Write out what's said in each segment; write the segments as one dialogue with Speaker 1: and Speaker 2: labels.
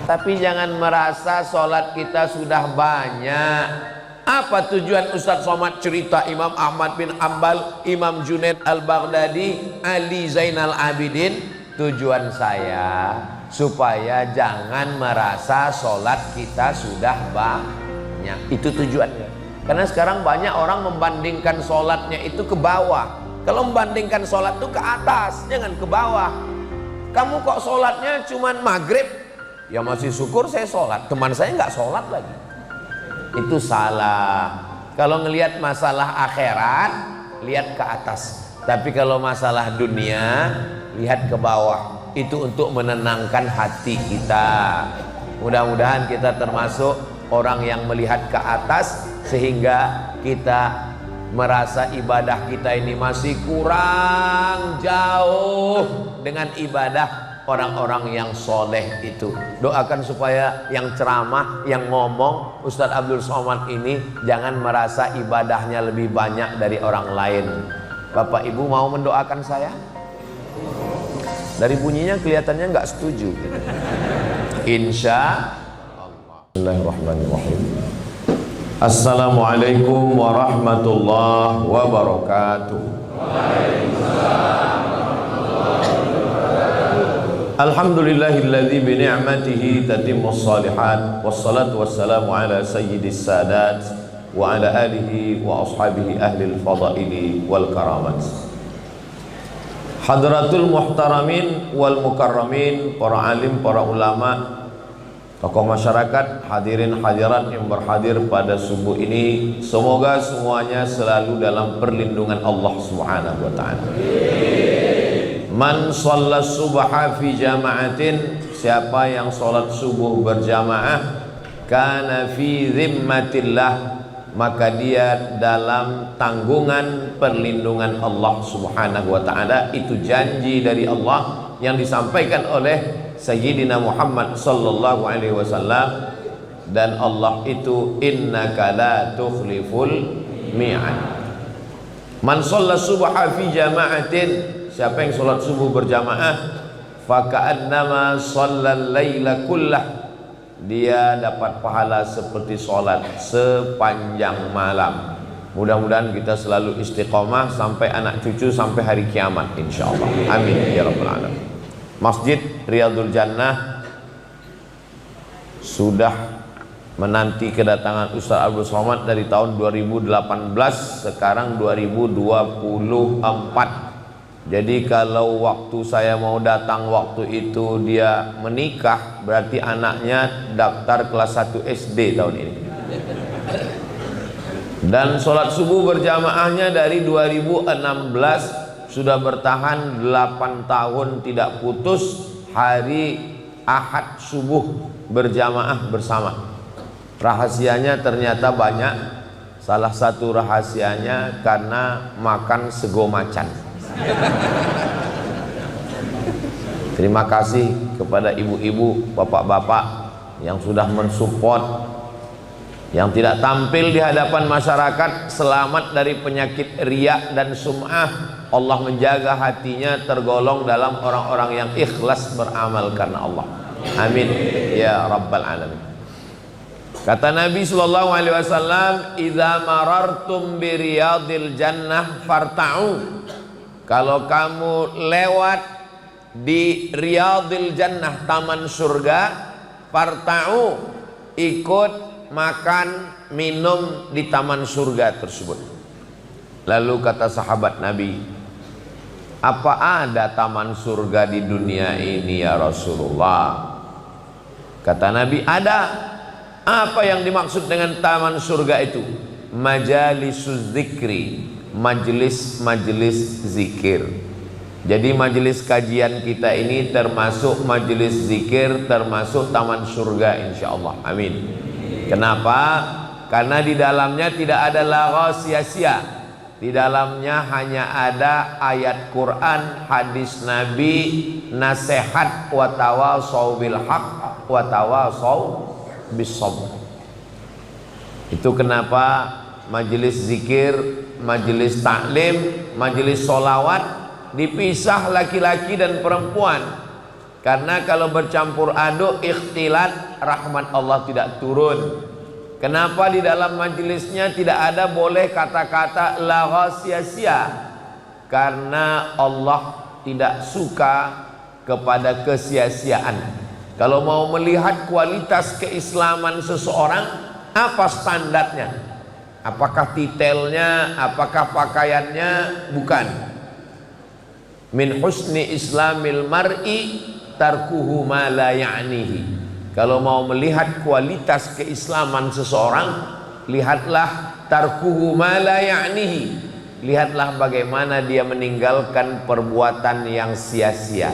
Speaker 1: Tapi jangan merasa sholat kita sudah banyak. Apa tujuan Ustadz Somad cerita Imam Ahmad bin Ambal, Imam Junaid Al-Baghdadi, Ali Zainal Abidin? Tujuan saya supaya jangan merasa sholat kita sudah banyak. Itu tujuannya. Karena sekarang banyak orang membandingkan sholatnya itu ke bawah. Kalau membandingkan sholat itu ke atas, jangan ke bawah. Kamu kok sholatnya cuman maghrib? Ya masih syukur saya sholat, teman saya nggak sholat lagi. Itu salah. Kalau ngelihat masalah akhirat, lihat ke atas. Tapi kalau masalah dunia, lihat ke bawah. Itu untuk menenangkan hati kita. Mudah-mudahan kita termasuk orang yang melihat ke atas, sehingga kita merasa ibadah kita ini masih kurang jauh dengan ibadah orang-orang yang soleh itu. Doakan supaya yang ceramah, yang ngomong Ustadz Abdul Somad ini jangan merasa ibadahnya lebih banyak dari orang lain. Bapak Ibu mau mendoakan saya? Dari bunyinya kelihatannya nggak setuju. Insya Allah. Bismillahirrahmanirrahim. Assalamualaikum warahmatullahi wabarakatuh. Alhamdulillahilladzi bi ni'matihi tatimmus shalihat, wassalatu wassalamu ala sayyidis sadat wa ala alihi wa ashabihi ahlil fadaili wal karamat. Hadratul muhtaramin wal mukarramin, para alim, para ulama, tokoh masyarakat, hadirin hadirat yang berhadir pada subuh ini, semoga semuanya selalu dalam perlindungan Allah Subhanahu wa taala. Man shalla subha fi jama'atin, siapa yang salat subuh berjamaah, kana fi zimmatillah, maka dia dalam tanggungan perlindungan Allah Subhanahu wa taala. Itu janji dari Allah yang disampaikan oleh Sayyidina Muhammad sallallahu alaihi wasallam. Dan Allah itu innaka la tukhliful mi'ad. Man shalla subha fi jama'atin, siapa yang sholat subuh berjamaah, faka'annama shallal laila kullah, dia dapat pahala seperti sholat sepanjang malam. Mudah-mudahan kita selalu istiqomah sampai anak cucu, sampai hari kiamat insyaallah. Amin ya rabbal alamin. Masjid Riyadul Jannah sudah menanti kedatangan Ustadz Abdul Somad dari tahun 2018, sekarang 2024. Jadi kalau waktu saya mau datang waktu itu dia menikah, berarti anaknya daftar kelas 1 SD tahun ini. Dan sholat subuh berjamaahnya dari 2016 sudah bertahan 8 tahun tidak putus, hari Ahad subuh berjamaah bersama. Rahasianya ternyata banyak. Salah satu rahasianya karena makan sego macan. Terima kasih kepada ibu-ibu, bapak-bapak yang sudah mensupport, yang tidak tampil di hadapan masyarakat, selamat dari penyakit riya dan sum'ah. Allah menjaga hatinya tergolong dalam orang-orang yang ikhlas beramal karena Allah. Amin ya rabbal alamin. Kata Nabi sallallahu alaihi wasallam, "Idza marartum bi riyadil jannah farta'u." Kalau kamu lewat di Riyadil Jannah, taman surga, farta'u, ikut makan minum di taman surga tersebut. Lalu kata sahabat Nabi, apa ada taman surga di dunia ini ya Rasulullah? Kata Nabi, ada. Apa yang dimaksud dengan taman surga itu? Majalisuz zikri, majelis-majelis zikir. Jadi majelis kajian kita ini termasuk majelis zikir, termasuk taman surga insyaallah. Amin. Kenapa? Karena di dalamnya tidak ada lagha sia-sia. Di dalamnya hanya ada ayat Quran, hadis Nabi, nasihat, wa tawasau bil haq, wa tawasau bis sabr. Itu kenapa majelis zikir, majelis taklim, majelis solawat dipisah laki-laki dan perempuan. Karena kalau bercampur aduk, ikhtilat, rahmat Allah tidak turun. Kenapa di dalam majelisnya tidak ada boleh kata-kata lagha sia-sia? Karena Allah tidak suka kepada kesia-siaan. Kalau mau melihat kualitas keislaman seseorang, apa standarnya? Apakah titelnya, apakah pakaiannya? Bukan. Min husni islamil mar'i tarkuhu ma la ya'nihi. Kalau mau melihat kualitas keislaman seseorang, lihatlah tarkuhu ma la ya'nihi. Lihatlah bagaimana dia meninggalkan perbuatan yang sia-sia.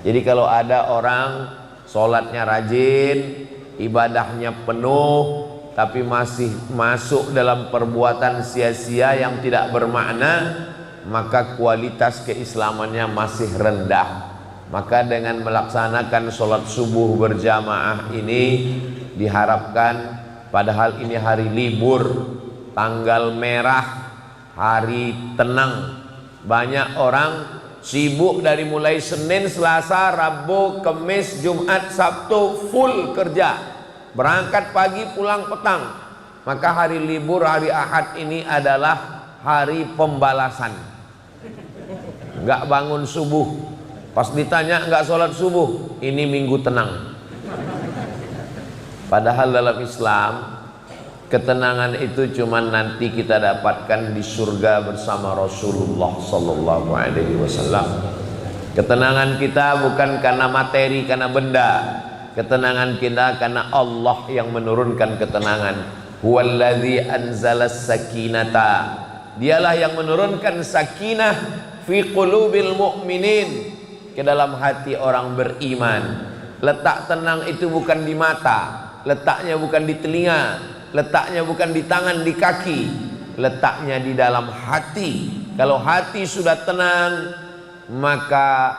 Speaker 1: Jadi kalau ada orang sholatnya rajin, ibadahnya penuh, tapi masih masuk dalam perbuatan sia-sia yang tidak bermakna, maka kualitas keislamannya masih rendah. Maka dengan melaksanakan sholat subuh berjamaah ini diharapkan, padahal ini hari libur, tanggal merah, hari tenang, banyak orang sibuk dari mulai Senin, Selasa, Rabu, Kamis, Jumat, Sabtu, full kerja, berangkat pagi pulang petang. Maka hari libur, hari Ahad ini adalah hari pembalasan. Nggak bangun subuh, pas ditanya nggak sholat subuh, ini minggu tenang. Padahal dalam Islam, ketenangan itu cuma nanti kita dapatkan di surga bersama Rasulullah Sallallahu Alaihi Wasallam. Ketenangan kita bukan karena materi, karena benda. Ketenangan kita karena Allah yang menurunkan ketenangan. Huwallazi anzalas sakinata. Dialah yang menurunkan sakinah fi qulubil mu'minin, ke dalam hati orang beriman. Letak tenang itu bukan di mata, letaknya bukan di telinga, letaknya bukan di tangan, di kaki, letaknya di dalam hati. Kalau hati sudah tenang, maka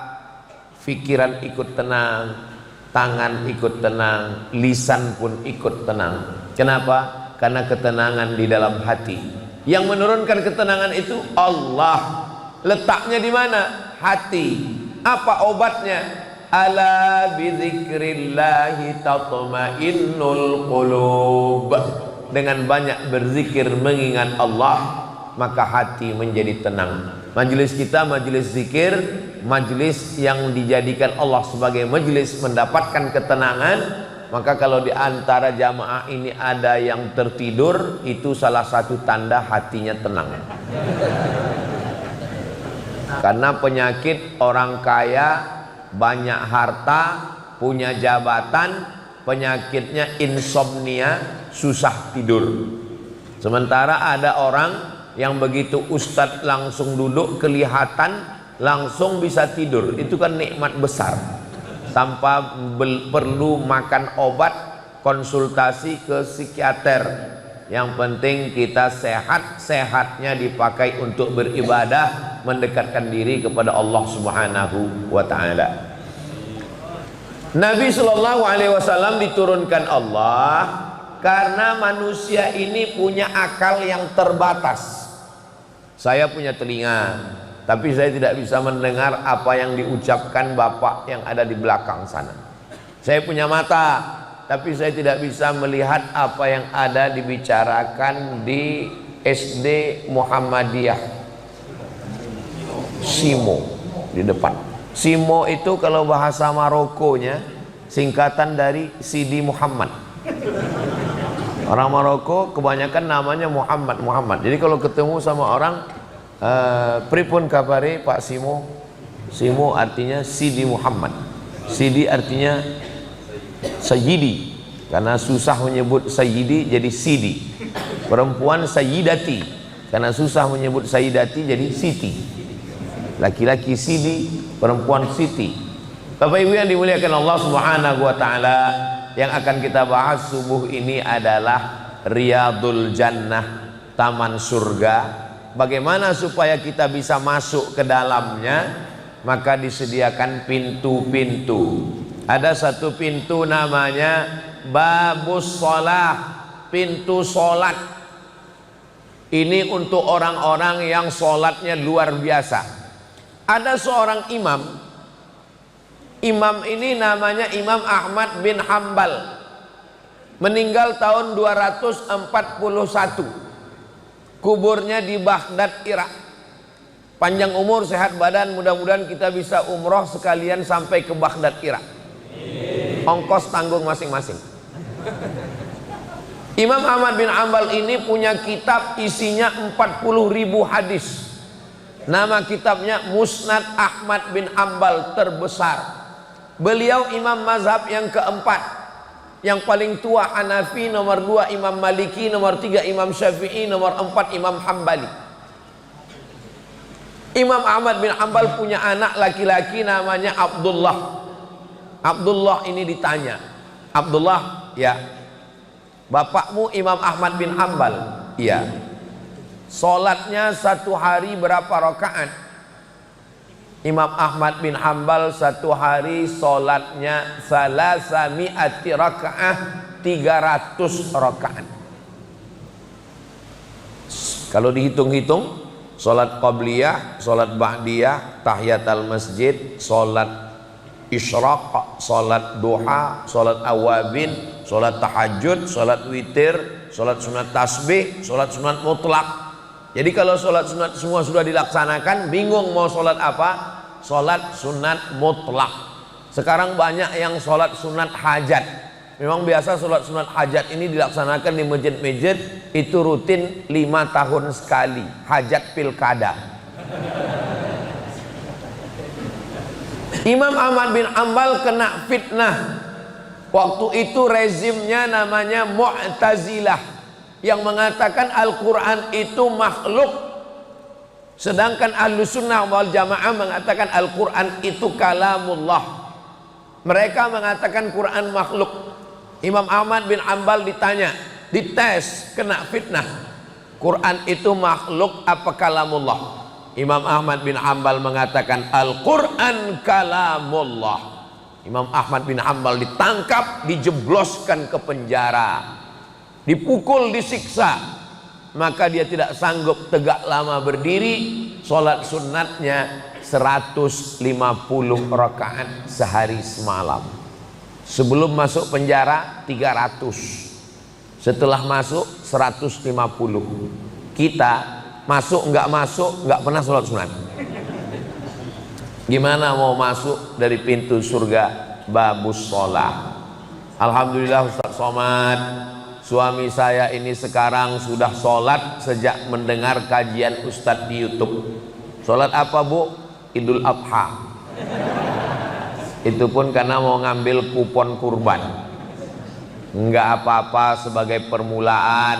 Speaker 1: pikiran ikut tenang, tangan ikut tenang, lisan pun ikut tenang. Kenapa? Karena ketenangan di dalam hati. Yang menurunkan ketenangan itu Allah. Letaknya di mana? Hati. Apa obatnya? Ala bidzikrillahi tatmainnul qulub. Dengan banyak berzikir mengingat Allah, maka hati menjadi tenang. Majelis kita majelis zikir, majelis yang dijadikan Allah sebagai majelis mendapatkan ketenangan. Maka kalau di antara jamaah ini ada yang tertidur, itu salah satu tanda hatinya tenang. Karena penyakit orang kaya, banyak harta, punya jabatan, penyakitnya insomnia, susah tidur. Sementara ada orang yang begitu ustadz langsung duduk, kelihatan langsung bisa tidur. Itu kan nikmat besar, tanpa perlu makan obat, konsultasi ke psikiater. Yang penting kita sehat, sehatnya dipakai untuk beribadah, mendekatkan diri kepada Allah Subhanahu wa ta'ala. Nabi Shallallahu Alaihi Wasallam diturunkan Allah karena manusia ini punya akal yang terbatas. Saya punya telinga, tapi saya tidak bisa mendengar apa yang diucapkan bapak yang ada di belakang sana. Saya punya mata, tapi saya tidak bisa melihat apa yang ada dibicarakan di SD Muhammadiyah Simo di depan. Simo itu kalau bahasa Marokonya singkatan dari Sidi Muhammad. Orang Maroko kebanyakan namanya Muhammad. Jadi kalau ketemu sama orang, pripun kabare Pak Simo? Simo artinya Sidi Muhammad. Sidi artinya Sayyidi, karena susah menyebut Sayyidi jadi Sidi. Perempuan Sayyidati, karena susah menyebut Sayyidati jadi Siti. Laki-laki Sidi, perempuan Siti. Bapak Ibu yang dimuliakan Allah Subhanahu wa ta'ala, yang akan kita bahas subuh ini adalah Riyadul Jannah, taman surga. Bagaimana supaya kita bisa masuk ke dalamnya? Maka disediakan pintu-pintu. Ada satu pintu namanya Babus Shalah, pintu sholat. Ini untuk orang-orang yang sholatnya luar biasa. Ada seorang imam, Imam ini namanya Imam Ahmad bin Hambal, meninggal tahun 241. Kuburnya di Baghdad, Irak. Panjang umur, sehat badan, mudah-mudahan kita bisa umroh sekalian sampai ke Baghdad, Irak. Ongkos tanggung masing-masing. Imam Ahmad bin Hambal ini punya kitab isinya 40.000 hadis. Nama kitabnya Musnad Ahmad bin Hambal, terbesar. Beliau imam mazhab yang keempat, yang paling tua Hanafi, nomor 2 Imam Maliki, nomor 3 Imam Syafi'i, nomor 4 Imam Hambali. Imam Ahmad bin Hambal punya anak laki-laki namanya Abdullah. Abdullah ini ditanya, Abdullah, ya, bapakmu Imam Ahmad bin Hambal? Iya. Sholatnya satu hari berapa rakaat? Imam Ahmad bin Hambal satu hari sholatnya salasami'ati rakaah, 300 rakaat. Kalau dihitung-hitung, sholat qabliyah, sholat ba'diyah, tahiyatul masjid, sholat isyraq, sholat duha, sholat awabin, sholat tahajud, sholat witir, sholat sunat tasbih, sholat sunat mutlak. Jadi kalau sholat sunat semua sudah dilaksanakan, bingung mau sholat apa? Sholat sunat mutlak. Sekarang banyak yang sholat sunat hajat. Memang biasa sholat sunat hajat ini dilaksanakan di masjid-masjid, itu rutin 5 tahun sekali. Hajat pilkada. Imam Ahmad bin Hambal kena fitnah. Waktu itu rezimnya namanya Mu'tazilah, yang mengatakan Al-Quran itu makhluk. Sedangkan Ahlus Sunnah wal Jamaah mengatakan Al-Quran itu kalamullah. Mereka mengatakan Quran makhluk. Imam Ahmad bin Hambal ditanya, dites, kena fitnah, Quran itu makhluk apa kalamullah? Imam Ahmad bin Hambal mengatakan Al-Quran kalamullah. Imam Ahmad bin Hambal ditangkap, dijebloskan ke penjara, dipukul, disiksa. Maka dia tidak sanggup tegak lama berdiri. Sholat sunnatnya 150 rakaat sehari semalam. Sebelum masuk penjara 300, setelah masuk 150. Kita masuk nggak pernah sholat sunat. Gimana mau masuk dari pintu surga babus sholat? Alhamdulillah Ustaz Somad, suami saya ini sekarang sudah sholat sejak mendengar kajian Ustadz di YouTube. Sholat apa, Bu? Idul Adha. Itu pun karena mau ngambil kupon kurban. Enggak apa-apa sebagai permulaan.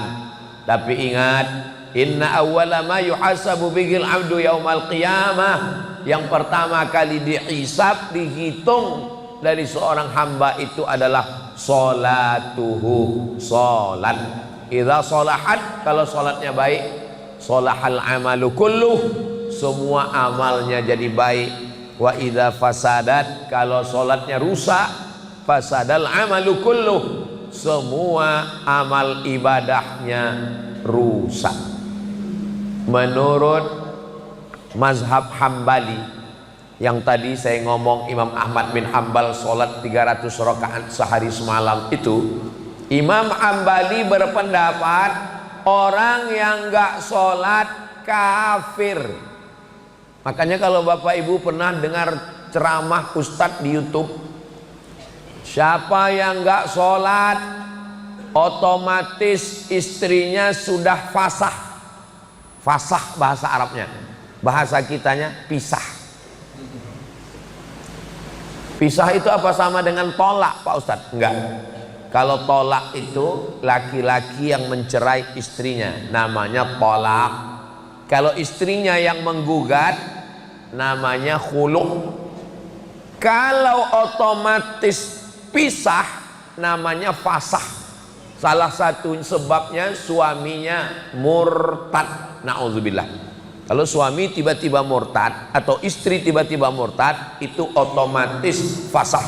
Speaker 1: Tapi ingat, inna awwala ma yuhasabu bihil abdu yaumal qiyamah. Yang pertama kali dihisab, dihitung dari seorang hamba itu adalah sholatuhu, sholat. Idza sholahat, kalau sholatnya baik, sholahal amalu kulluh, semua amalnya jadi baik. Wa idza fasadat, kalau sholatnya rusak, fasadal amalu kulluh, semua amal ibadahnya rusak. Menurut mazhab Hambali, yang tadi saya ngomong Imam Ahmad bin Hambal sholat 300 rakaat sehari semalam itu, Imam Hambali berpendapat orang yang gak sholat kafir. Makanya kalau Bapak Ibu pernah dengar ceramah Ustadz di YouTube, siapa yang gak sholat otomatis istrinya sudah fasah. Fasah bahasa Arabnya, bahasa kitanya pisah. Pisah itu apa sama dengan tolak, Pak Ustadz? Enggak. Kalau tolak itu laki-laki yang mencerai istrinya, namanya tolak. Kalau istrinya yang menggugat, namanya khulu'. Kalau otomatis pisah, namanya fasah. Salah satu sebabnya suaminya murtad, na'udzubillah. Kalau suami tiba-tiba murtad atau istri tiba-tiba murtad, itu otomatis fasah.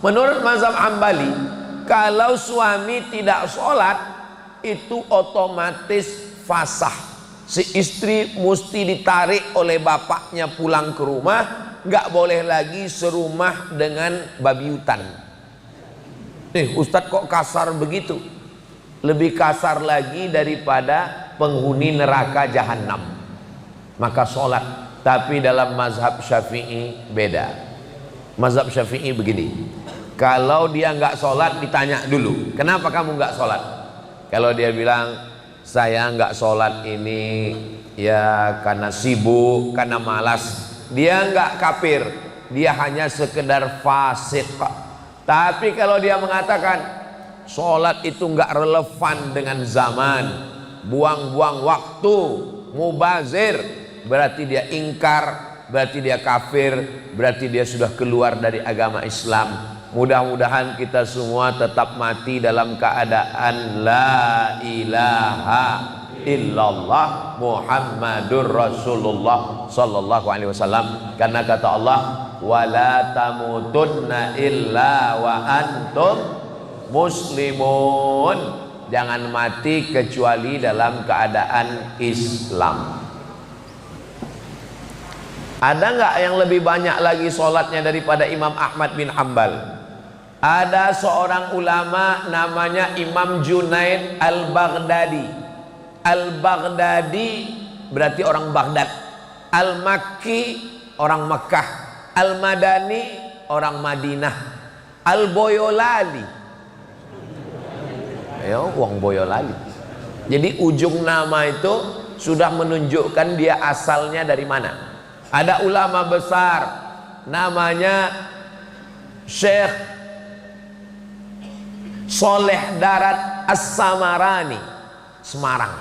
Speaker 1: Menurut mazhab Hambali, kalau suami tidak sholat, itu otomatis fasah. Si istri mesti ditarik oleh bapaknya pulang ke rumah, nggak boleh lagi serumah dengan babi hutan. Ustadz kok kasar begitu? Lebih kasar lagi daripada penghuni neraka jahanam. Maka sholat. Tapi dalam mazhab Syafi'i beda. Mazhab Syafi'i begini, kalau dia nggak sholat ditanya dulu, kenapa kamu nggak sholat? Kalau dia bilang saya nggak sholat ini ya karena sibuk, karena malas, dia nggak kafir, dia hanya sekedar fasik. Tapi kalau dia mengatakan sholat itu nggak relevan dengan zaman, buang-buang waktu, mubazir, berarti dia ingkar, berarti dia kafir, berarti dia sudah keluar dari agama Islam. Mudah-mudahan kita semua tetap mati dalam keadaan la ilaha illallah Muhammadur Rasulullah sallallahu alaihi wasallam. Karena kata Allah, wala tamutunna illa wa antum muslimun. Jangan mati kecuali dalam keadaan Islam. Ada nggak yang lebih banyak lagi sholatnya daripada Imam Ahmad bin Hambal? Ada seorang ulama namanya Imam Junaid Al-Baghdadi. Al-Baghdadi berarti orang Baghdad. Al-Makki orang Makkah. Al-Madani orang Madinah. Al-Boyolali, ayo uang Boyolali. Jadi ujung nama itu sudah menunjukkan dia asalnya dari mana. Ada ulama besar namanya Syekh Soleh Darat As-Samarani, Semarang.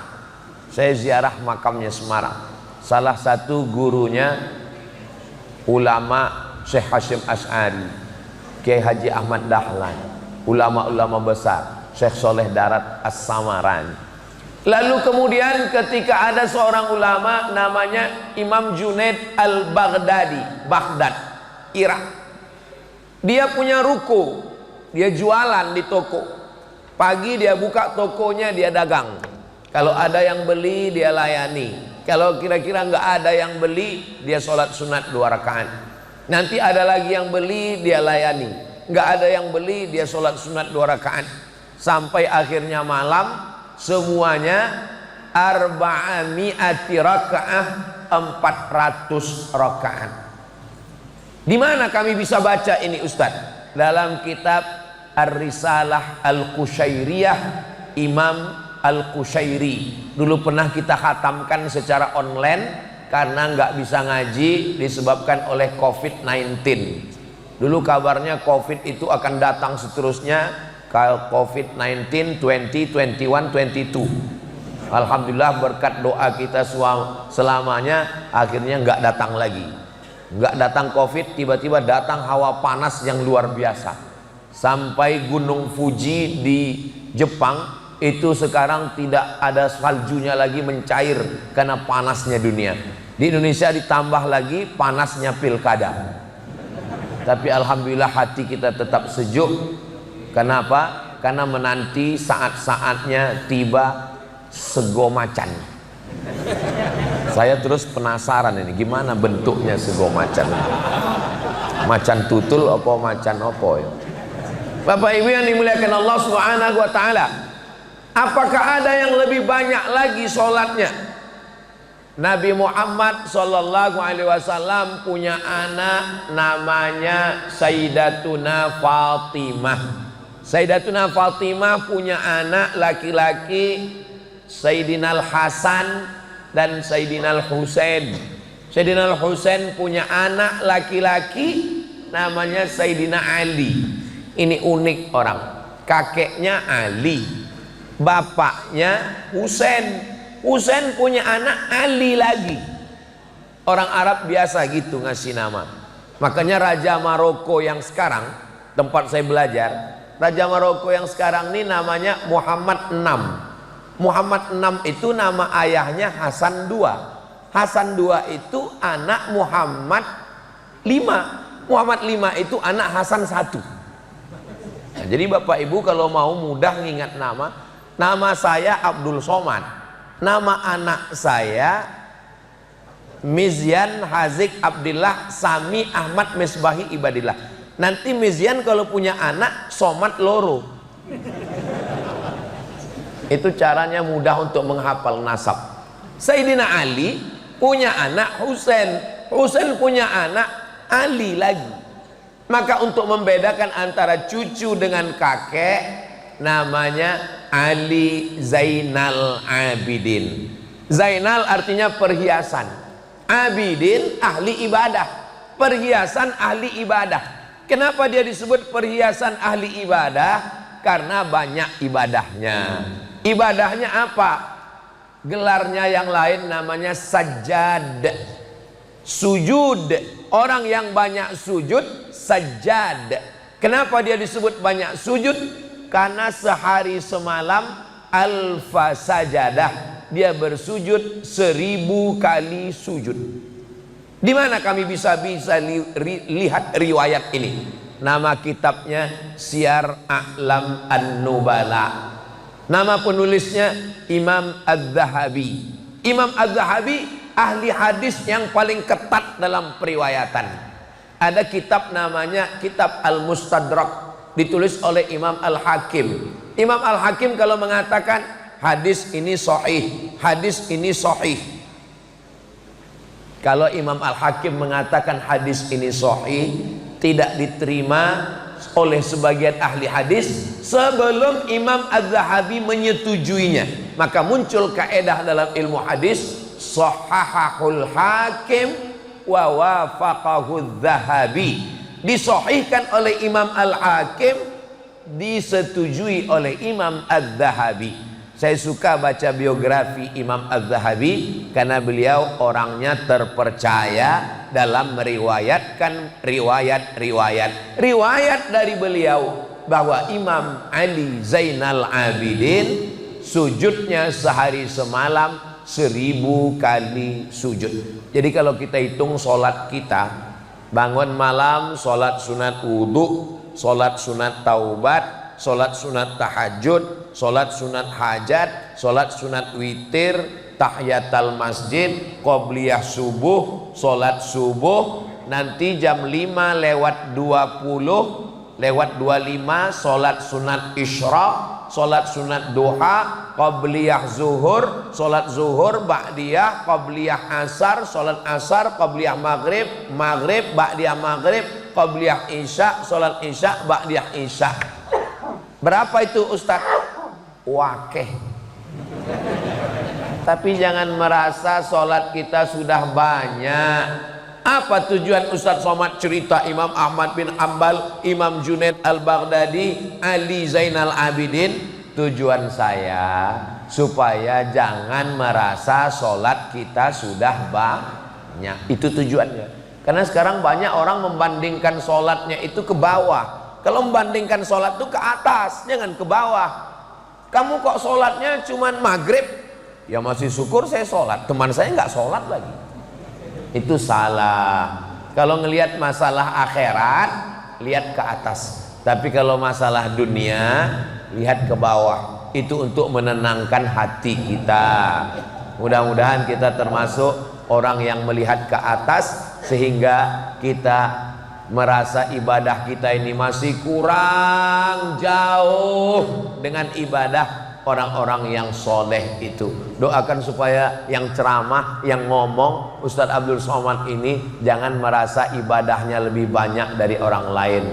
Speaker 1: Saya ziarah makamnya Semarang. Salah satu gurunya ulama Syekh Hashim Asy'ari, Kiai Haji Ahmad Dahlan, ulama-ulama besar, Syekh Soleh Darat As-Samarani. Lalu kemudian ketika ada seorang ulama namanya Imam Junaid Al-Baghdadi, Baghdad, Irak. Dia punya ruko, dia jualan di toko. Pagi dia buka tokonya, dia dagang. Kalau ada yang beli dia layani. Kalau kira-kira nggak ada yang beli, dia sholat sunat 2 rakaat. Nanti ada lagi yang beli, dia layani. Nggak ada yang beli, dia sholat sunat 2 rakaat. Sampai akhirnya malam, semuanya arba'ami'ati rakaah, 400 rakaat. Di mana kami bisa baca ini Ustaz? Dalam kitab Ar-Risalah Al-Qushairiyah Imam Al-Qushairi. Dulu pernah kita khatamkan secara online karena nggak bisa ngaji disebabkan oleh COVID-19. Dulu kabarnya COVID itu akan datang seterusnya, COVID-19 2021 22. Alhamdulillah berkat doa kita selamanya akhirnya nggak datang lagi. Nggak datang COVID, tiba-tiba datang hawa panas yang luar biasa. Sampai Gunung Fuji di Jepang itu sekarang tidak ada saljunya lagi, mencair karena panasnya dunia. Di Indonesia ditambah lagi panasnya pilkada. Tapi alhamdulillah hati kita tetap sejuk. Kenapa? Karena menanti saat-saatnya tiba sego macan. Saya terus penasaran ini gimana bentuknya sego macan. Macan tutul apa macan apa ya? Bapak Ibu yang dimuliakan Allah Subhanahu wa taala. Apakah ada yang lebih banyak lagi sholatnya? Nabi Muhammad sallallahu alaihi wasallam punya anak namanya Sayyidatuna Fatimah. Sayyidatuna Fatimah punya anak laki-laki Sayyidina Al-Hasan dan Sayyidina Al-Husain. Sayyidina Al-Husain punya anak laki-laki namanya Sayyidina Ali. Ini unik orang. Kakeknya Ali, bapaknya Husain. Husain punya anak Ali lagi. Orang Arab biasa gitu ngasih nama. Makanya Raja Maroko yang sekarang, tempat saya belajar, Raja Maroko yang sekarang ini namanya Muhammad VI. Muhammad VI itu nama ayahnya Hasan II. Hasan II itu anak Muhammad V. Muhammad V itu anak Hasan I. Nah, jadi Bapak Ibu kalau mau mudah ngingat nama saya Abdul Somad. Nama anak saya Mizyan, Hazik, Abdillah, Sami, Ahmad, Misbahi, Ibadillah. Nanti Mizyan kalau punya anak Somad loro. Itu caranya mudah untuk menghafal nasab. Sayyidina Ali punya anak Husain, Husain punya anak Ali lagi. Maka untuk membedakan antara cucu dengan kakek, namanya Ali Zainal Abidin. Zainal artinya perhiasan, Abidin ahli ibadah. Perhiasan ahli ibadah. Kenapa dia disebut perhiasan ahli ibadah? Karena banyak ibadahnya. Ibadahnya apa? Gelarnya yang lain namanya sajjad, sujud. Orang yang banyak sujud sajjad. Kenapa dia disebut banyak sujud? Karena sehari semalam alfa sajadah, dia bersujud 1000 kali sujud. Di mana kami bisa lihat riwayat ini? Nama kitabnya Syiar A'lam An-Nubala. Nama penulisnya Imam Az-Zahabi. Imam Az-Zahabi ahli hadis yang paling ketat dalam periwayatan. Ada kitab namanya Kitab Al-Mustadrak, ditulis oleh Imam Al-Hakim. Imam Al-Hakim kalau mengatakan hadis ini sahih, hadis ini sahih. Kalau Imam Al-Hakim mengatakan hadis ini sahih, tidak diterima oleh sebagian ahli hadis sebelum Imam Az-Zahabi menyetujuinya. Maka muncul kaedah dalam ilmu hadis, sahahahul hakim wa wafaqahul Zahabi. Disahihkan oleh Imam Al-Hakim, disetujui oleh Imam Az-Zahabi. Saya suka baca biografi Imam Az-Zahabi karena beliau orangnya terpercaya dalam meriwayatkan riwayat-riwayat. Riwayat dari beliau bahwa Imam Ali Zainal Abidin sujudnya sehari semalam 1000 kali sujud. Jadi kalau kita hitung sholat kita, bangun malam sholat sunat wudhu, sholat sunat taubat, sholat sunat tahajud, sholat sunat hajat, sholat sunat witir, tahiyatul masjid, qobliyah subuh, sholat subuh, nanti jam 5 lewat 20 lewat 25 sholat sunat isyraq, sholat sunat duha, qobliyah zuhur, sholat zuhur, ba'diyah, qobliyah asar, sholat asar, qobliyah maghrib, maghrib, ba'diyah maghrib, qobliyah isya, sholat isya, ba'diyah isya. Berapa itu Ustaz? Wakeh. Tapi jangan merasa sholat kita sudah banyak. Apa tujuan Ustaz Somad cerita Imam Ahmad bin Ambal, Imam Junaid Al-Baghdadi, Ali Zainal Abidin? Tujuan saya supaya jangan merasa sholat kita sudah banyak. Itu tujuannya. Karena sekarang banyak orang membandingkan sholatnya itu ke bawah. Kalau membandingkan sholat itu ke atas, jangan ke bawah. Kamu kok sholatnya cuman maghrib? Ya masih syukur saya sholat, teman saya nggak sholat lagi. Itu salah. Kalau ngelihat masalah akhirat, lihat ke atas. Tapi kalau masalah dunia, lihat ke bawah. Itu untuk menenangkan hati kita. Mudah-mudahan kita termasuk orang yang melihat ke atas, sehingga kita merasa ibadah kita ini masih kurang jauh dengan ibadah orang-orang yang soleh itu. Doakan supaya yang ceramah, yang ngomong Ustadz Abdul Somad ini jangan merasa ibadahnya lebih banyak dari orang lain.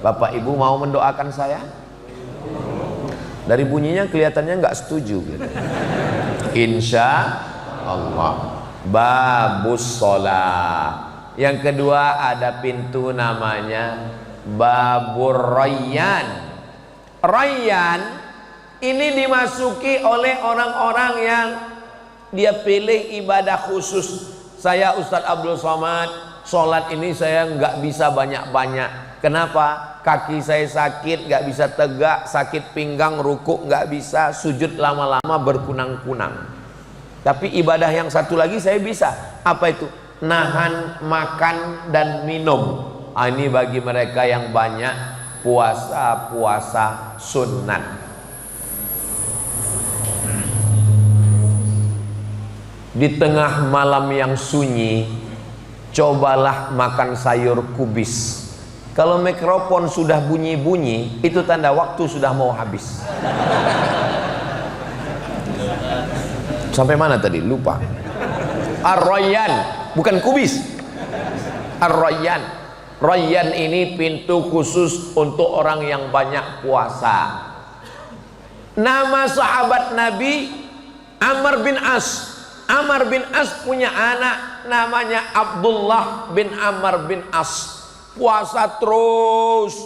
Speaker 1: Bapak Ibu mau mendoakan saya? Dari bunyinya kelihatannya nggak setuju gitu. Insya Allah. Babus sholat. Yang kedua ada pintu namanya Babur Rayyan. Rayyan ini dimasuki oleh orang-orang yang dia pilih ibadah khusus. Saya Ustadz Abdul Somad, sholat ini saya nggak bisa banyak-banyak. Kenapa? Kaki saya sakit, nggak bisa tegak, sakit pinggang, rukuk nggak bisa, sujud lama-lama berkunang-kunang. Tapi ibadah yang satu lagi saya bisa. Apa itu? Nahan makan dan minum. Ini bagi mereka yang banyak puasa sunat. Di tengah malam yang sunyi, cobalah makan sayur kubis. Kalau mikrofon sudah bunyi-bunyi, itu tanda waktu sudah mau habis. Sampai mana tadi? Lupa. Ar-Rayyan, bukan kubis. Ar-Rayyan. Rayyan ini pintu khusus untuk orang yang banyak puasa. Nama sahabat Nabi Amr bin As. Amr bin As punya anak namanya Abdullah bin Amr bin As. Puasa terus.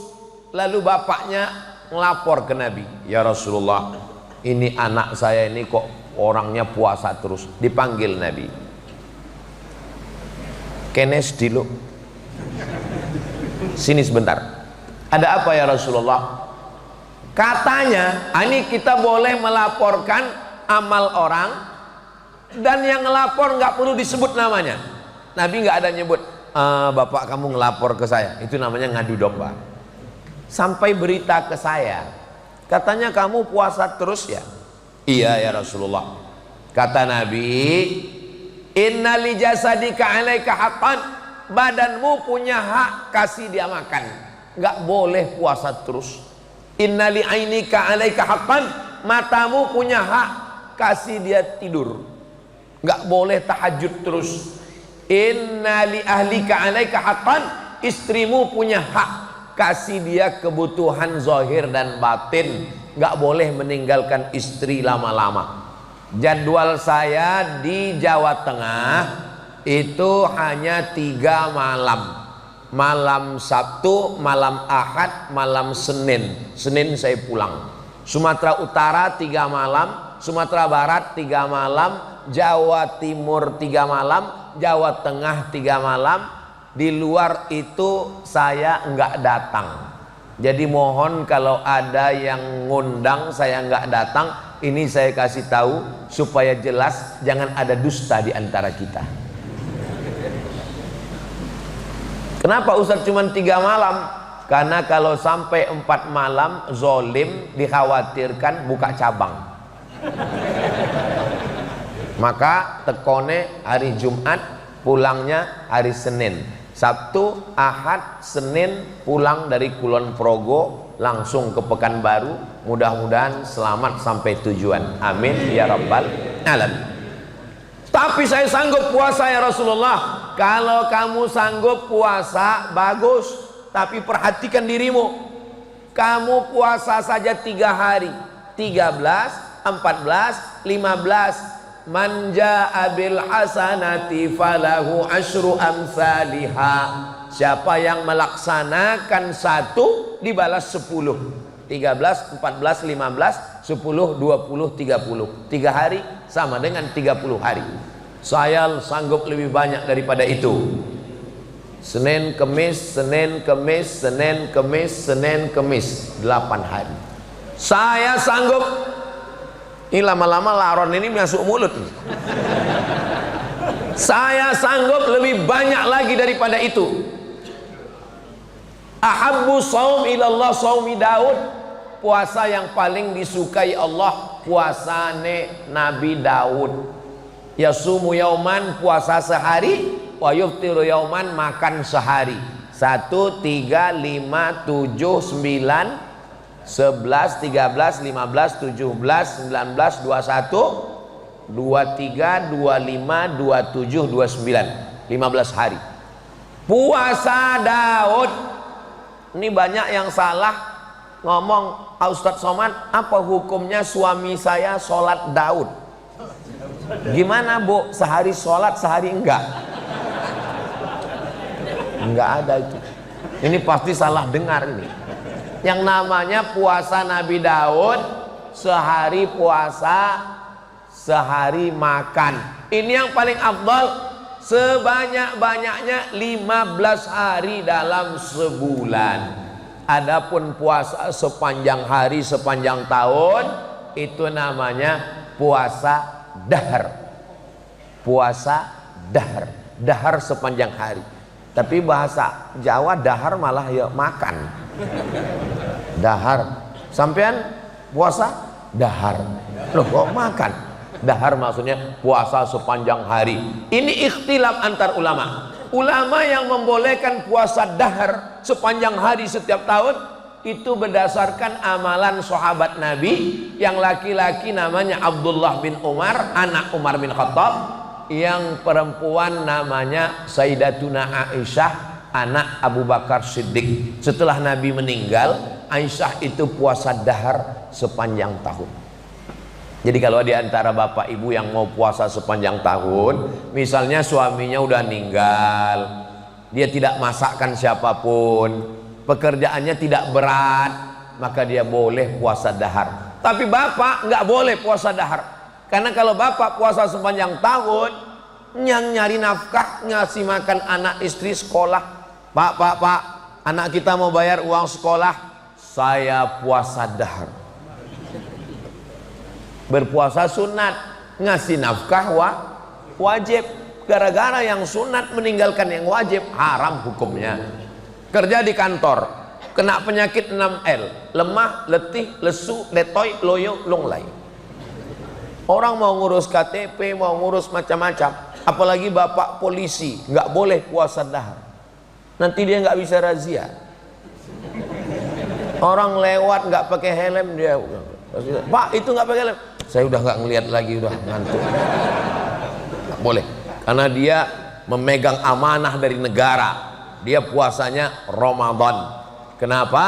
Speaker 1: Lalu bapaknya ngelapor ke Nabi, ya Rasulullah, ini anak saya ini kok orangnya puasa terus. Dipanggil Nabi. Kenes dulu, sini sebentar. Ada apa ya Rasulullah? Katanya ini kita boleh melaporkan amal orang, dan yang ngelapor nggak perlu disebut namanya. Nabi nggak ada nyebut, bapak kamu ngelapor ke saya, itu namanya ngadu domba. Sampai berita ke saya, katanya kamu puasa terus ya? Iya ya Rasulullah. Kata Nabi, inna li jasadika alaika haqqan, badanmu punya hak, kasih dia makan. Nggak boleh puasa terus. Inna li ainika alaika haqqan, matamu punya hak, kasih dia tidur. Nggak boleh tahajud terus. Inna li ahlika alaika haqqan, istrimu punya hak, kasih dia kebutuhan zahir dan batin. Nggak boleh meninggalkan istri lama-lama. Jadwal saya di Jawa Tengah itu hanya 3 malam. Malam Sabtu, malam Ahad, malam Senin. Senin saya pulang. Sumatera Utara 3 malam, Sumatera Barat 3 malam, Jawa Timur 3 malam, Jawa Tengah 3 malam. Di luar itu saya enggak datang. Jadi mohon kalau ada yang ngundang saya enggak datang, ini saya kasih tahu supaya jelas, jangan ada dusta di antara kita. Kenapa Ustaz cuma 3 malam? Karena kalau sampai 4 malam zolim, dikhawatirkan buka cabang. Maka tekone hari Jumat, pulangnya hari Senin. Sabtu, Ahad, Senin pulang dari Kulon Progo langsung ke Pekanbaru. Mudah-mudahan selamat sampai tujuan. Amin ya rabbal alamin. Tapi saya sanggup puasa ya Rasulullah. Kalau kamu sanggup puasa bagus, tapi perhatikan dirimu. Kamu puasa saja 3 hari, 13, 14, 15. Man jaa bil hasanati falahu asyru amsalihha. Siapa yang melaksanakan 1 dibalas 10. 13, 14, 15, 10, 20, 30. 3 hari sama dengan 30 hari. Saya sanggup lebih banyak daripada itu. Senin, Kemis, Senin, Kemis, Senin, Kemis, Senin, Kemis, 8 hari. Saya sanggup. Ini lama-lama laron ini masuk mulut. Saya sanggup lebih banyak lagi daripada itu. Ahabbu shaum ilallah shaumi Daud. Puasa yang paling disukai Allah, puasane Nabi Daud. Yasumu yauman, puasa sehari, wa yuftiru yauman, makan sehari. 1, 3, 5, 7, 9, 11, 13, 15, 17, 19, 21, 23, 25, 27, 29, 15 hari. Puasa Daud. Ini banyak yang salah ngomong, Ustadz Somad, apa hukumnya suami saya sholat Daud? Gimana Bu, sehari sholat sehari enggak? Enggak ada itu. Ini pasti salah dengar ini. Yang namanya puasa Nabi Daud, sehari puasa, sehari makan. Ini yang paling afdal. Sebanyak-banyaknya 15 hari dalam sebulan. Adapun puasa sepanjang hari, sepanjang tahun, itu namanya puasa dahar. Puasa dahar. Dahar sepanjang hari. Tapi bahasa Jawa dahar malah ya makan. Dahar. Sampean puasa dahar. Loh kok makan? Dahar maksudnya puasa sepanjang hari. Ini ikhtilaf antar ulama. Ulama yang membolehkan puasa dahar sepanjang hari setiap tahun itu berdasarkan amalan sahabat Nabi. Yang laki-laki namanya Abdullah bin Umar, anak Umar bin Khattab. Yang perempuan namanya Sayyidatuna Aisyah, anak Abu Bakar Siddiq. Setelah Nabi meninggal, Aisyah itu puasa dahar sepanjang tahun. Jadi kalau di antara bapak ibu yang mau puasa sepanjang tahun, misalnya suaminya udah meninggal, dia tidak masakkan siapapun, pekerjaannya tidak berat, maka dia boleh puasa dahar. Tapi bapak nggak boleh puasa dahar, karena kalau bapak puasa sepanjang tahun, yang nyari nafkah, ngasih makan anak istri sekolah, pak, anak kita mau bayar uang sekolah, saya puasa dahar. Berpuasa sunat, ngasih nafkah wajib. Gara-gara yang sunat meninggalkan yang wajib, haram hukumnya. Kerja di kantor, kena penyakit 6L, lemah, letih, lesu, letoy, loyo, lunglai. Orang mau ngurus KTP, mau ngurus macam-macam, apalagi bapak polisi, nggak boleh puasa dahar. Nanti dia nggak bisa razia. Orang lewat nggak pakai helm, dia, Pak itu nggak pakai helm. Saya udah nggak ngelihat lagi, udah ngantuk. Nggak boleh, karena dia memegang amanah dari negara. Dia puasanya Ramadan. Kenapa?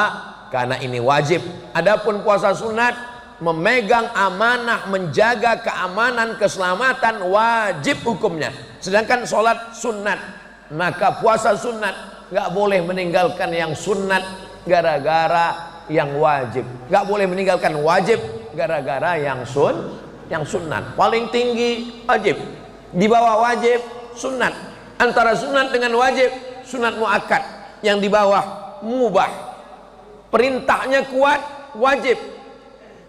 Speaker 1: Karena ini wajib. Adapun puasa sunat, memegang amanah, menjaga keamanan, keselamatan, wajib hukumnya. Sedangkan sholat sunat, maka puasa sunat nggak boleh meninggalkan yang sunat gara-gara yang wajib. Nggak boleh meninggalkan wajib gara-gara yang sunat. Paling tinggi wajib, di bawah wajib sunat. Antara sunat dengan wajib, sunat muakkad. Yang di bawah mubah. Perintahnya kuat, wajib.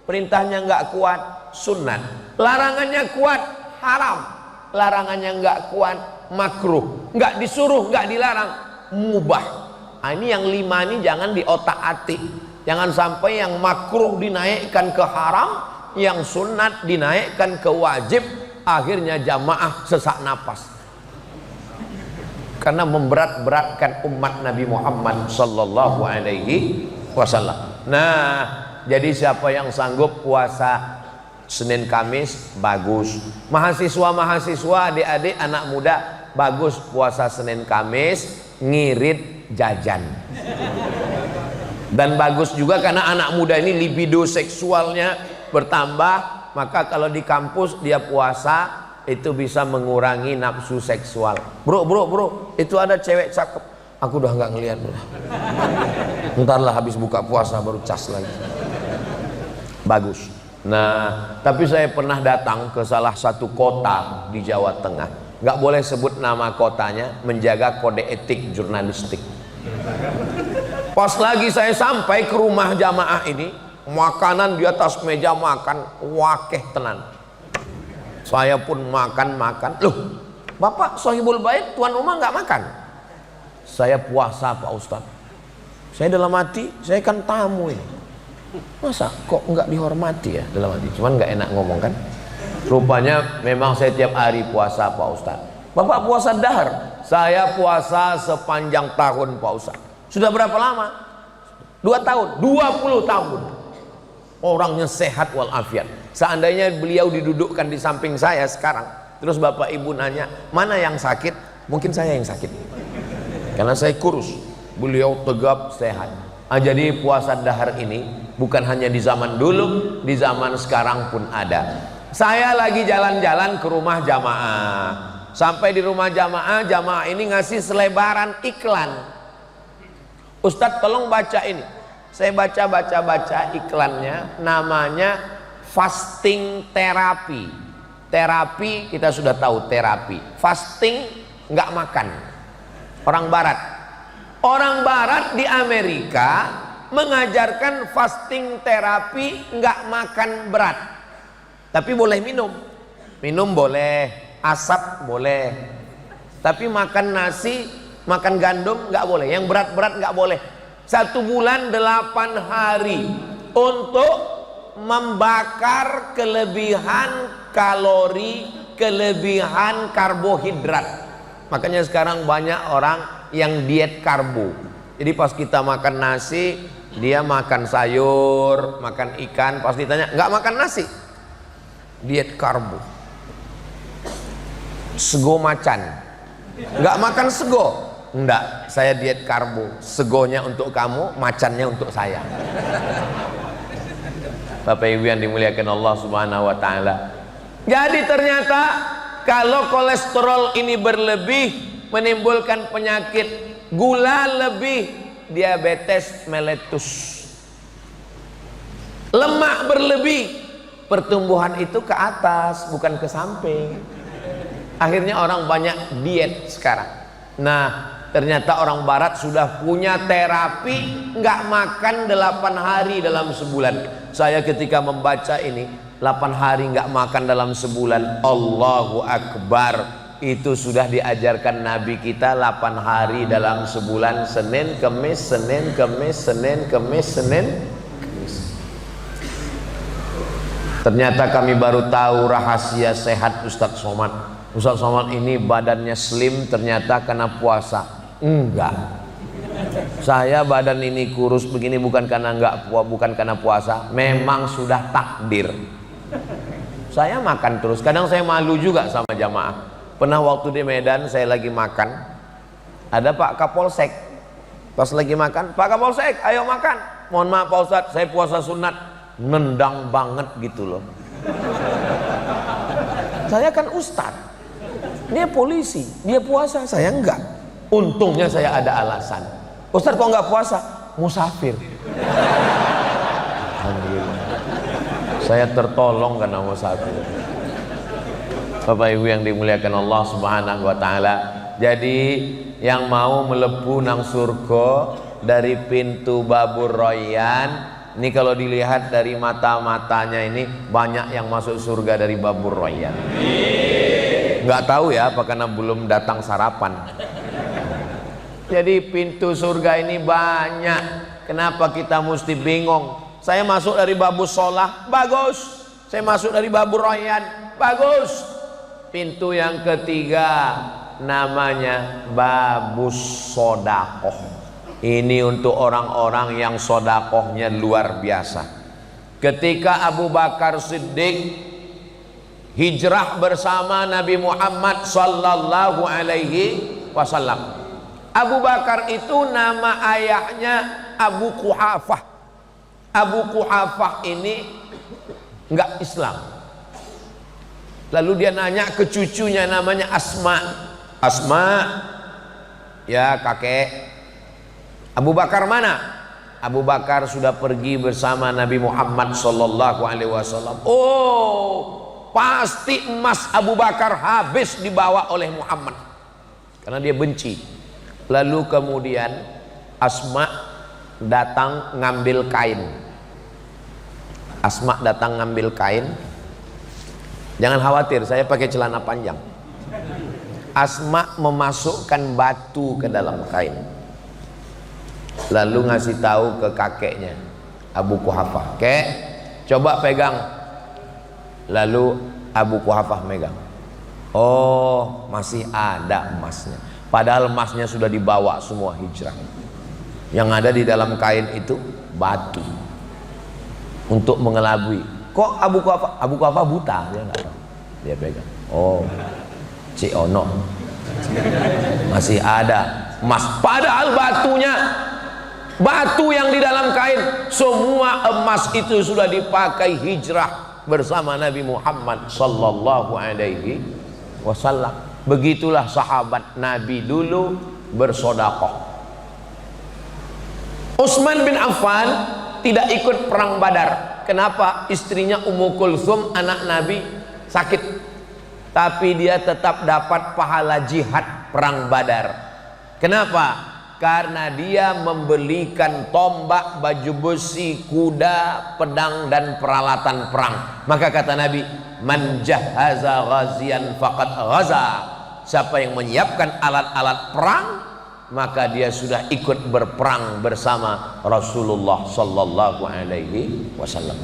Speaker 1: Perintahnya nggak kuat, sunat. Larangannya kuat, haram. Larangannya nggak kuat, makruh. Nggak disuruh, nggak dilarang, mubah. Nah, ini yang 5 ini jangan di otak-atik. Jangan sampai yang makruh dinaikkan ke haram, yang sunat dinaikkan ke wajib, akhirnya jamaah sesak napas. Karena memberat-beratkan umat Nabi Muhammad sallallahu alaihi wasallam. Nah, jadi siapa yang sanggup puasa Senin Kamis, bagus. Mahasiswa-mahasiswa, adik-adik, anak muda, bagus puasa Senin Kamis, ngirit jajan. Dan bagus juga karena anak muda ini libido seksualnya bertambah, maka kalau di kampus dia puasa itu bisa mengurangi nafsu seksual. Bro, itu ada cewek cakep, aku udah nggak ngeliat, ntarlah habis buka puasa baru cas lagi. Bagus. Nah, tapi saya pernah datang ke salah satu kota di Jawa Tengah, nggak boleh sebut nama kotanya, menjaga kode etik jurnalistik. Pas lagi saya sampai ke rumah jamaah ini, makanan di atas meja makan, wakeh tenan. Saya pun makan. Loh, Bapak Sohibul Bait, tuan rumah nggak makan? Saya puasa Pak Ustadz. Saya dalam hati, saya kan tamu ini. Masa kok nggak dihormati ya dalam hati? Cuman nggak enak ngomong kan. Rupanya memang saya tiap hari puasa Pak Ustadz. Bapak puasa dahar, saya puasa sepanjang tahun Pak Ustadz. Sudah berapa lama? 2 tahun, 20 tahun. Orangnya sehat walafiat. Seandainya beliau didudukkan di samping saya sekarang, terus bapak ibu nanya, mana yang sakit? Mungkin saya yang sakit, karena saya kurus. Beliau tegap sehat. Jadi puasa dahar ini bukan hanya di zaman dulu, di zaman sekarang pun ada. Saya lagi jalan-jalan ke rumah jamaah. Sampai di rumah jamaah, jamaah ini ngasih selebaran iklan. Ustadz tolong baca ini. Saya baca iklannya, namanya fasting terapi. Terapi kita sudah tahu terapi. Fasting nggak makan. Orang barat di Amerika mengajarkan fasting terapi, nggak makan berat. Tapi boleh minum boleh, asap boleh. Tapi makan nasi, makan gandum nggak boleh, yang berat-berat nggak boleh. 1 bulan 8 hari untuk membakar kelebihan kalori, kelebihan karbohidrat. Makanya sekarang banyak orang yang diet karbo. Jadi pas kita makan nasi, dia makan sayur, makan ikan, pas ditanya nggak makan nasi, diet karbo. Sego macan, nggak makan sego. Enggak, saya diet karbo. Segonya untuk kamu, macannya untuk saya. Bapak Ibu yang dimuliakan Allah Subhanahu wa taala. Jadi ternyata kalau kolesterol ini berlebih menimbulkan penyakit gula lebih, diabetes meletus. Lemak berlebih, pertumbuhan itu ke atas bukan ke samping. Akhirnya orang banyak diet sekarang. Nah, ternyata orang barat sudah punya terapi nggak makan 8 hari dalam sebulan. Saya ketika membaca ini, 8 hari nggak makan dalam sebulan, Allahu Akbar, itu sudah diajarkan Nabi kita 8 hari dalam sebulan, Senin, Kemis, Senin, Kemis, Senin, Kemis, Senin, Kemis. Ternyata kami baru tahu rahasia sehat Ustadz Somad. Ustadz Somad ini badannya slim ternyata karena puasa. Enggak, saya badan ini kurus begini bukan karena puasa, memang sudah takdir. Saya makan terus, kadang saya malu juga sama jamaah. Pernah waktu di Medan saya lagi makan, ada Pak Kapolsek, pas lagi makan, Pak Kapolsek ayo makan. Mohon maaf Pak Ustadz, saya puasa sunat. Nendang banget gitu loh. Saya kan ustadz, dia polisi, dia puasa, saya enggak. Untungnya saya ada alasan. Ustadz kok enggak puasa? Musafir. Alhamdulillah, saya tertolong karena musafir. Bapak Ibu yang dimuliakan Allah Subhanahu wa taala. Jadi yang mau melebu nang surga dari pintu Babur Royan, ini kalau dilihat dari mata-matanya ini banyak yang masuk surga dari Babur Royan. Nggak tahu ya apa karena belum datang sarapan. Jadi pintu surga ini banyak. Kenapa kita mesti bingung? Saya masuk dari Babur Sholah, bagus. Saya masuk dari Babur Royan, bagus. Pintu yang ketiga namanya Babus Sodakoh. Ini untuk orang-orang yang sodakohnya luar biasa. Ketika Abu Bakar Siddiq hijrah bersama Nabi Muhammad sallallahu alaihi wasallam, Abu Bakar itu nama ayahnya Abu Quhafah. Abu Quhafah ini enggak Islam. Lalu dia nanya ke cucunya namanya Asma. Asma, ya kakek, Abu Bakar mana? Abu Bakar sudah pergi bersama Nabi Muhammad sallallahu alaihi wasallam. Oh, pasti emas Abu Bakar habis dibawa oleh Muhammad karena dia benci. Lalu kemudian Asma datang ngambil kain. Asma datang ngambil kain. Jangan khawatir, saya pakai celana panjang. Asma memasukkan batu ke dalam kain. Lalu ngasih tahu ke kakeknya Abu Quhafah, "Kek, coba pegang." Lalu Abu Quhafah megang. Oh, masih ada emasnya. Padahal emasnya sudah dibawa semua hijrah. Yang ada di dalam kain itu batu untuk mengelabui. Kok Abu Quhafah buta? Dia nggak tahu. Dia pegang. Oh, Cik Ono, masih ada emas. Padahal batu yang di dalam kain, semua emas itu sudah dipakai hijrah bersama Nabi Muhammad sallallahu alaihi wasallam. Begitulah sahabat Nabi dulu bersodakoh. Utsman bin Affan tidak ikut perang Badar. Kenapa? Istrinya Ummu Kulsum, anak Nabi, sakit. Tapi dia tetap dapat pahala jihad perang Badar. Kenapa? Karena dia membelikan tombak, baju besi, kuda, pedang dan peralatan perang. Maka kata Nabi, "Man jahaza ghaziyan faqad ghaza." Siapa yang menyiapkan alat-alat perang, maka dia sudah ikut berperang bersama Rasulullah sallallahu alaihi wasallam.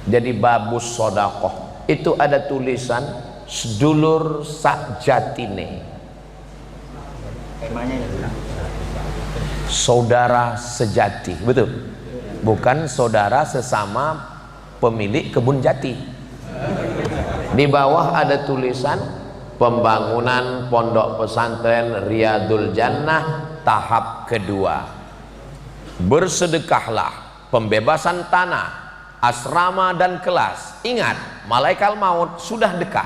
Speaker 1: Jadi babus sodakoh itu ada tulisan sedulur sakjatine, saudara sejati, betul? Bukan saudara sesama pemilik kebun jati. Di bawah ada tulisan pembangunan pondok pesantren Riyadul Jannah tahap kedua. Bersedekahlah, pembebasan tanah, asrama dan kelas. Ingat, malaikat maut sudah dekat.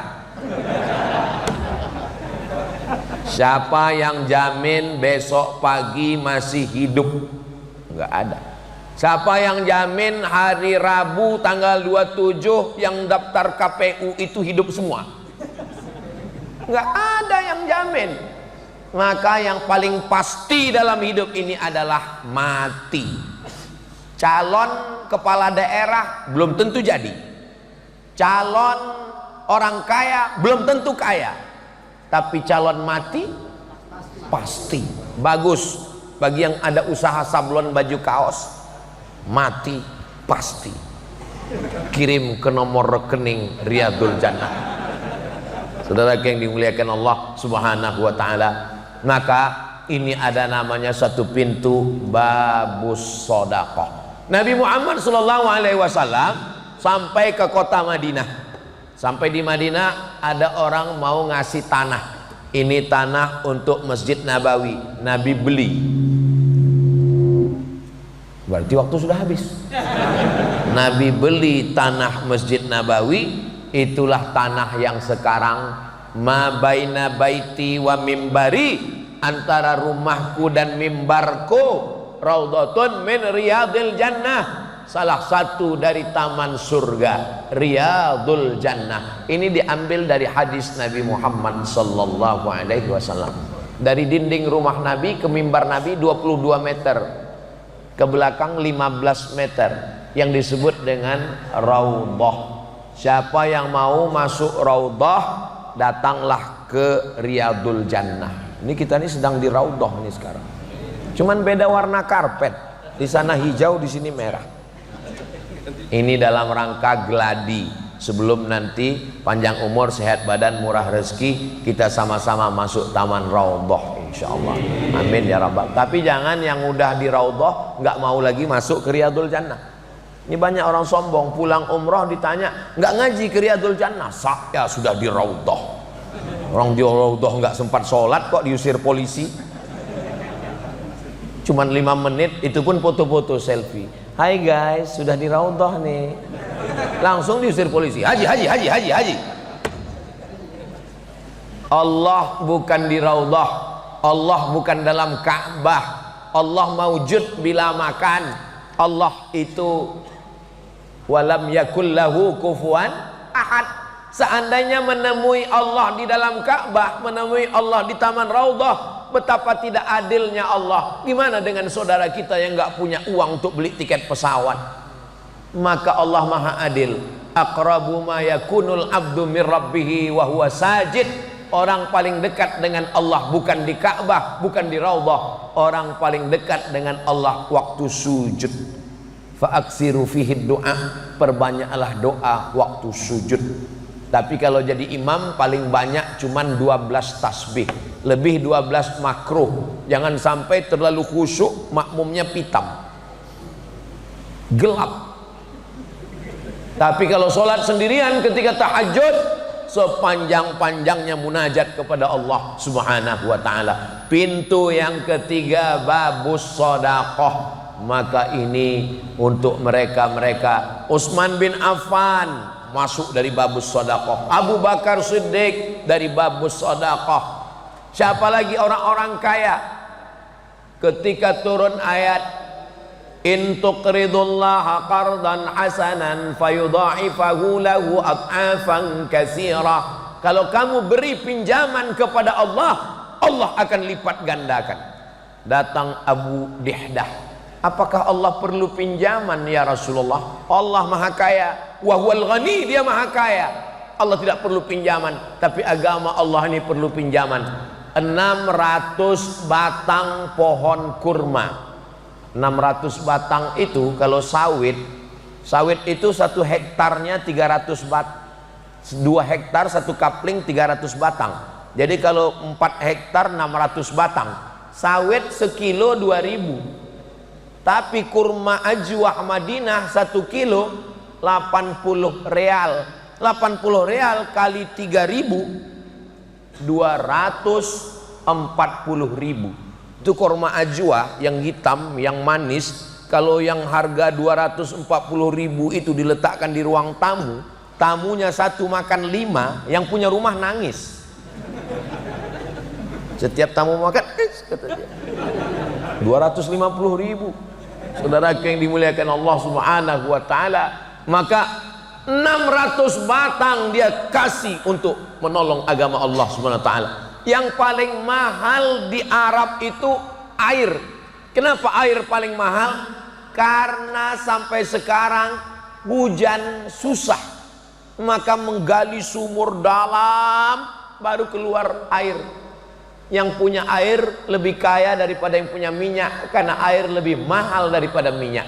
Speaker 1: Siapa yang jamin besok pagi masih hidup? Enggak ada. Siapa yang jamin hari Rabu tanggal 27 yang daftar KPU itu hidup semua? Enggak ada yang jamin. Maka yang paling pasti dalam hidup ini adalah mati. Calon kepala daerah belum tentu jadi. Calon orang kaya belum tentu kaya. Tapi calon mati pasti. Bagus bagi yang ada usaha sablon baju kaos. Mati pasti. Kirim ke nomor rekening Riyadul Jannah. Saudara yang dimuliakan Allah Subhanahu wa taala, maka ini ada namanya satu pintu babus sedekah. Nabi Muhammad sallallahu alaihi wasallam sampai ke kota Madinah. Sampai di Madinah ada orang mau ngasih tanah. Ini tanah untuk Masjid Nabawi. Nabi beli. Berarti waktu sudah habis. Nabi beli tanah Masjid Nabawi. Itulah tanah yang sekarang ma baina baiti wa mimbari, antara rumahku dan mimbarku raudhatun min riyadil jannah, salah satu dari taman surga Riyadul Jannah. Ini diambil dari hadis Nabi Muhammad sallallahu alaihi wasallam. Dari dinding rumah Nabi ke mimbar Nabi 22 meter, ke belakang 15 meter, yang disebut dengan raudhah. Siapa yang mau masuk raudhah, datanglah ke Riyadul Jannah. Ini kita ini sedang di raudhah ini sekarang. Cuman beda warna karpet. Di sana hijau, di sini merah. Ini dalam rangka gladi, sebelum nanti panjang umur, sehat badan, murah rezeki, kita sama-sama masuk taman raudhah insyaallah. Amin ya rabbal. Tapi jangan yang udah di raudhah nggak mau lagi masuk ke Riyadul Jannah. Ini banyak orang sombong, pulang umroh ditanya, nggak ngaji ke Riyadul Jannah? Saya sudah di raudhah. Orang di raudhah nggak sempat sholat kok diusir polisi. Cuman 5 menit, itu pun foto-foto selfie. Hai guys, sudah di raudhah nih. Langsung diusir polisi. Haji. Allah bukan di raudhah. Allah bukan dalam Ka'bah. Allah maujud bila makan. Allah itu walam yakul lahu kufuwan ahad. Seandainya menemui Allah di dalam Ka'bah, menemui Allah di taman raudhah, betapa tidak adilnya Allah. Gimana dengan saudara kita yang nggak punya uang untuk beli tiket pesawat? Maka Allah maha adil. Aqrabu ma yakunul abdu mir rabbih wa huwa sajid. Orang paling dekat dengan Allah bukan di Ka'bah, bukan di raudhah. Orang paling dekat dengan Allah waktu sujud. Fa'aksiru fihi doa, perbanyaklah doa waktu sujud. Tapi kalau jadi imam paling banyak cuman 12 tasbih, lebih 12 makruh. Jangan sampai terlalu khusyuk, makmumnya pitam, gelap. Tapi kalau sholat sendirian ketika tahajud, sepanjang-panjangnya munajat kepada Allah Subhanahu wa taala. Pintu yang ketiga babus sedekah. Maka ini untuk mereka-mereka. Utsman bin Affan masuk dari babus sedekah. Abu Bakar Siddiq dari babus sedekah. Siapa lagi orang-orang kaya? Ketika turun ayat in tuqridullaha qardan hasanan fayudha'ifahu lahu ad'afan katsira. Kalau kamu beri pinjaman kepada Allah, Allah akan lipat gandakan. Datang Abu Dihdah. Apakah Allah perlu pinjaman ya Rasulullah? Allah maha kaya, wa huwal ghani, dia maha kaya. Allah tidak perlu pinjaman, tapi agama Allah ini perlu pinjaman. 600 batang pohon kurma. 600 batang itu kalau sawit Sawit itu 1 hektarnya 300 bat, 2 hektar 1 kapling 300 batang. Jadi kalau 4 hektar 600 batang. Sawit sekilo 2000. Tapi kurma ajwah Madinah 1 kilo 80 real. 80 real kali 3.000 240.000. Itu kurma ajwa yang hitam, yang manis. Kalau yang harga 240.000 itu diletakkan di ruang tamu, tamunya 1 makan 5, yang punya rumah nangis. Setiap tamu makan, kata dia, 250.000. Saudara yang dimuliakan Allah Subhanahu wa taala, maka 600 batang dia kasih untuk menolong agama Allah Subhanahu wa taala. Yang paling mahal di Arab itu air. Kenapa air paling mahal? Karena sampai sekarang hujan susah, maka menggali sumur dalam baru keluar air. Yang punya air lebih kaya daripada yang punya minyak, karena air lebih mahal daripada minyak.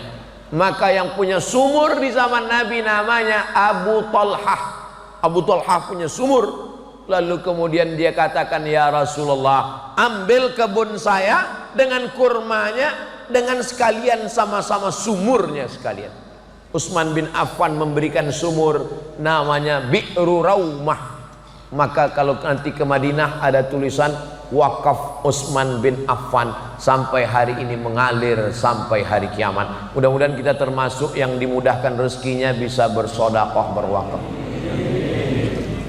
Speaker 1: Maka yang punya sumur di zaman Nabi namanya Abu Talhah. Abu Talhah punya sumur. Lalu kemudian dia katakan, ya Rasulullah, ambil kebun saya dengan kurmanya, dengan sekalian sama-sama sumurnya sekalian. Utsman bin Affan memberikan sumur namanya Bi'ru Raumah. Maka kalau nanti ke Madinah ada tulisan wakaf Utsman bin Affan, sampai hari ini mengalir sampai hari kiamat. Mudah-mudahan kita termasuk yang dimudahkan rezekinya bisa bersedekah, berwakaf.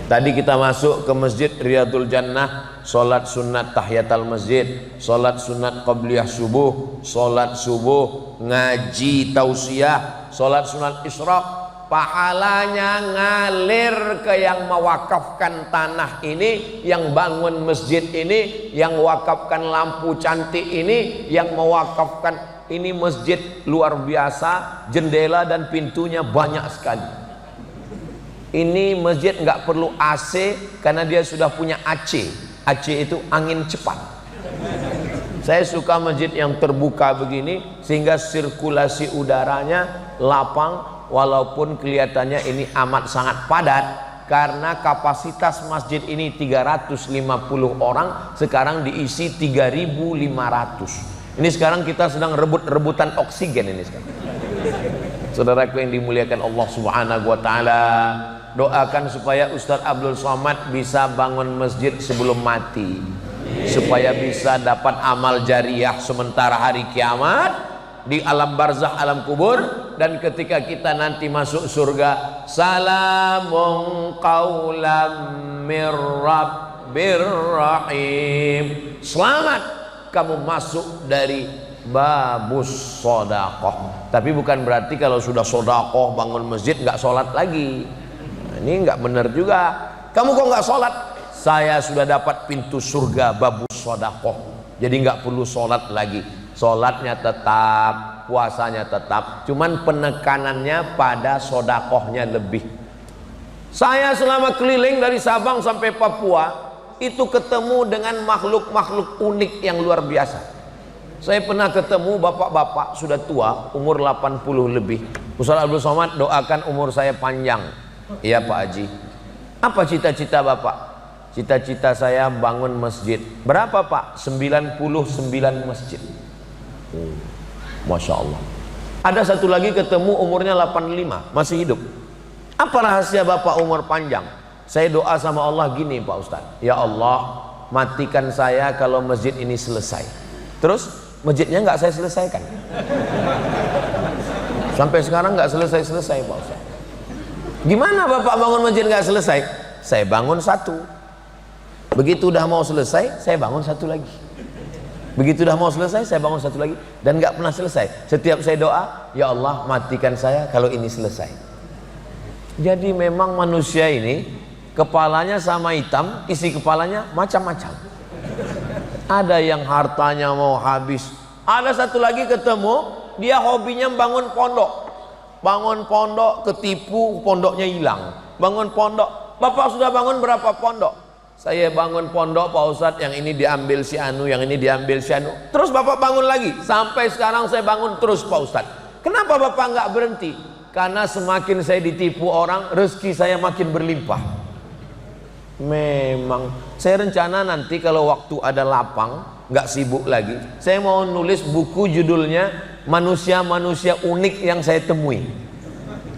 Speaker 1: Tadi kita masuk ke Masjid Riyadul Jannah, sholat sunat tahiyatul masjid, sholat sunat qabliyah subuh, sholat subuh, ngaji tausiah, sholat sunat isyraq. Pahalanya ngalir ke yang mewakafkan tanah ini, yang bangun masjid ini, yang wakafkan lampu cantik ini, yang mewakafkan ini masjid luar biasa, jendela dan pintunya banyak sekali. Ini masjid nggak perlu AC karena dia sudah punya AC. AC itu angin cepat. Saya suka masjid yang terbuka begini sehingga sirkulasi udaranya lapang, walaupun kelihatannya ini amat sangat padat. Karena kapasitas masjid ini 350 orang, sekarang diisi 3.500. Ini sekarang kita sedang rebut-rebutan oksigen ini sekarang. Saudaraku yang dimuliakan Allah Subhanahu wa taala, doakan supaya Ustadz Abdul Somad bisa bangun masjid sebelum mati, supaya bisa dapat amal jariah sementara hari kiamat, di alam barzakh, alam kubur, dan ketika kita nanti masuk surga, salamun qaulam mir rabbir rahim. Selamat kamu masuk dari babus sodakoh. Tapi bukan berarti kalau sudah sodakoh bangun masjid nggak sholat lagi. Nah, ini nggak benar juga. Kamu kok nggak sholat? Saya sudah dapat pintu surga babus sodakoh, jadi nggak perlu sholat lagi. Sholatnya tetap, puasanya tetap, cuman penekanannya pada sodakohnya lebih. Saya selama keliling dari Sabang sampai Papua itu ketemu dengan makhluk-makhluk unik yang luar biasa. Saya pernah ketemu bapak-bapak sudah tua, umur 80 lebih. Ustaz Abdul Somad, doakan umur saya panjang. Iya Pak Haji. Apa cita-cita bapak? Cita-cita saya bangun masjid. Berapa Pak? 99 masjid. Masya Allah. Ada satu lagi ketemu umurnya 85, masih hidup. Apa rahasia bapak umur panjang? Saya doa sama Allah gini Pak Ustaz, ya Allah, matikan saya kalau masjid ini selesai. Terus masjidnya nggak saya selesaikan. Sampai sekarang nggak selesai-selesai Pak Ustaz. Gimana bapak bangun masjid nggak selesai? Saya bangun satu. Begitu udah mau selesai, saya bangun satu lagi. Begitu udah mau selesai, saya bangun satu lagi. Dan nggak pernah selesai. Setiap saya doa, ya Allah matikan saya kalau ini selesai. Jadi memang manusia ini kepalanya sama hitam, isi kepalanya macam-macam. Ada yang hartanya mau habis. Ada satu lagi ketemu, dia hobinya bangun pondok. Bangun pondok, ketipu, pondoknya hilang. Bangun pondok, bapak sudah bangun berapa pondok? Saya bangun pondok Pak Ustadz, yang ini diambil si Anu, yang ini diambil si Anu. Terus bapak bangun lagi, sampai sekarang saya bangun terus Pak Ustadz. Kenapa bapak nggak berhenti? Karena semakin saya ditipu orang, rezeki saya makin berlimpah. Memang saya rencana nanti kalau waktu ada lapang, nggak sibuk lagi, saya mau nulis buku judulnya Manusia-manusia unik yang saya temui.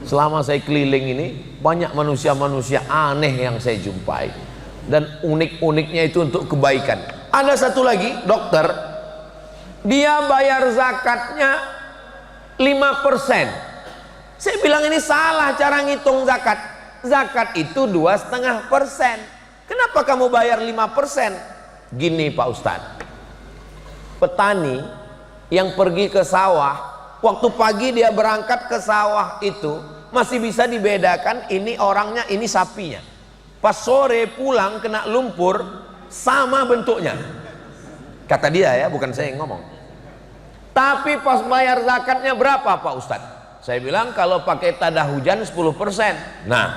Speaker 1: Selama saya keliling ini, banyak manusia-manusia aneh yang saya jumpai, dan unik-uniknya itu untuk kebaikan. Ada satu lagi dokter, dia bayar zakatnya 5%. Saya bilang ini salah cara ngitung zakat. Zakat itu 2,5%. Kenapa kamu bayar 5%? Gini Pak Ustadz, petani yang pergi ke sawah, waktu pagi dia berangkat ke sawah itu masih bisa dibedakan ini orangnya, ini sapinya. Pas sore pulang kena lumpur, sama bentuknya. Kata dia ya, bukan saya yang ngomong. Tapi pas bayar zakatnya berapa Pak Ustadz? Saya bilang kalau pakai tada hujan 10%. Nah,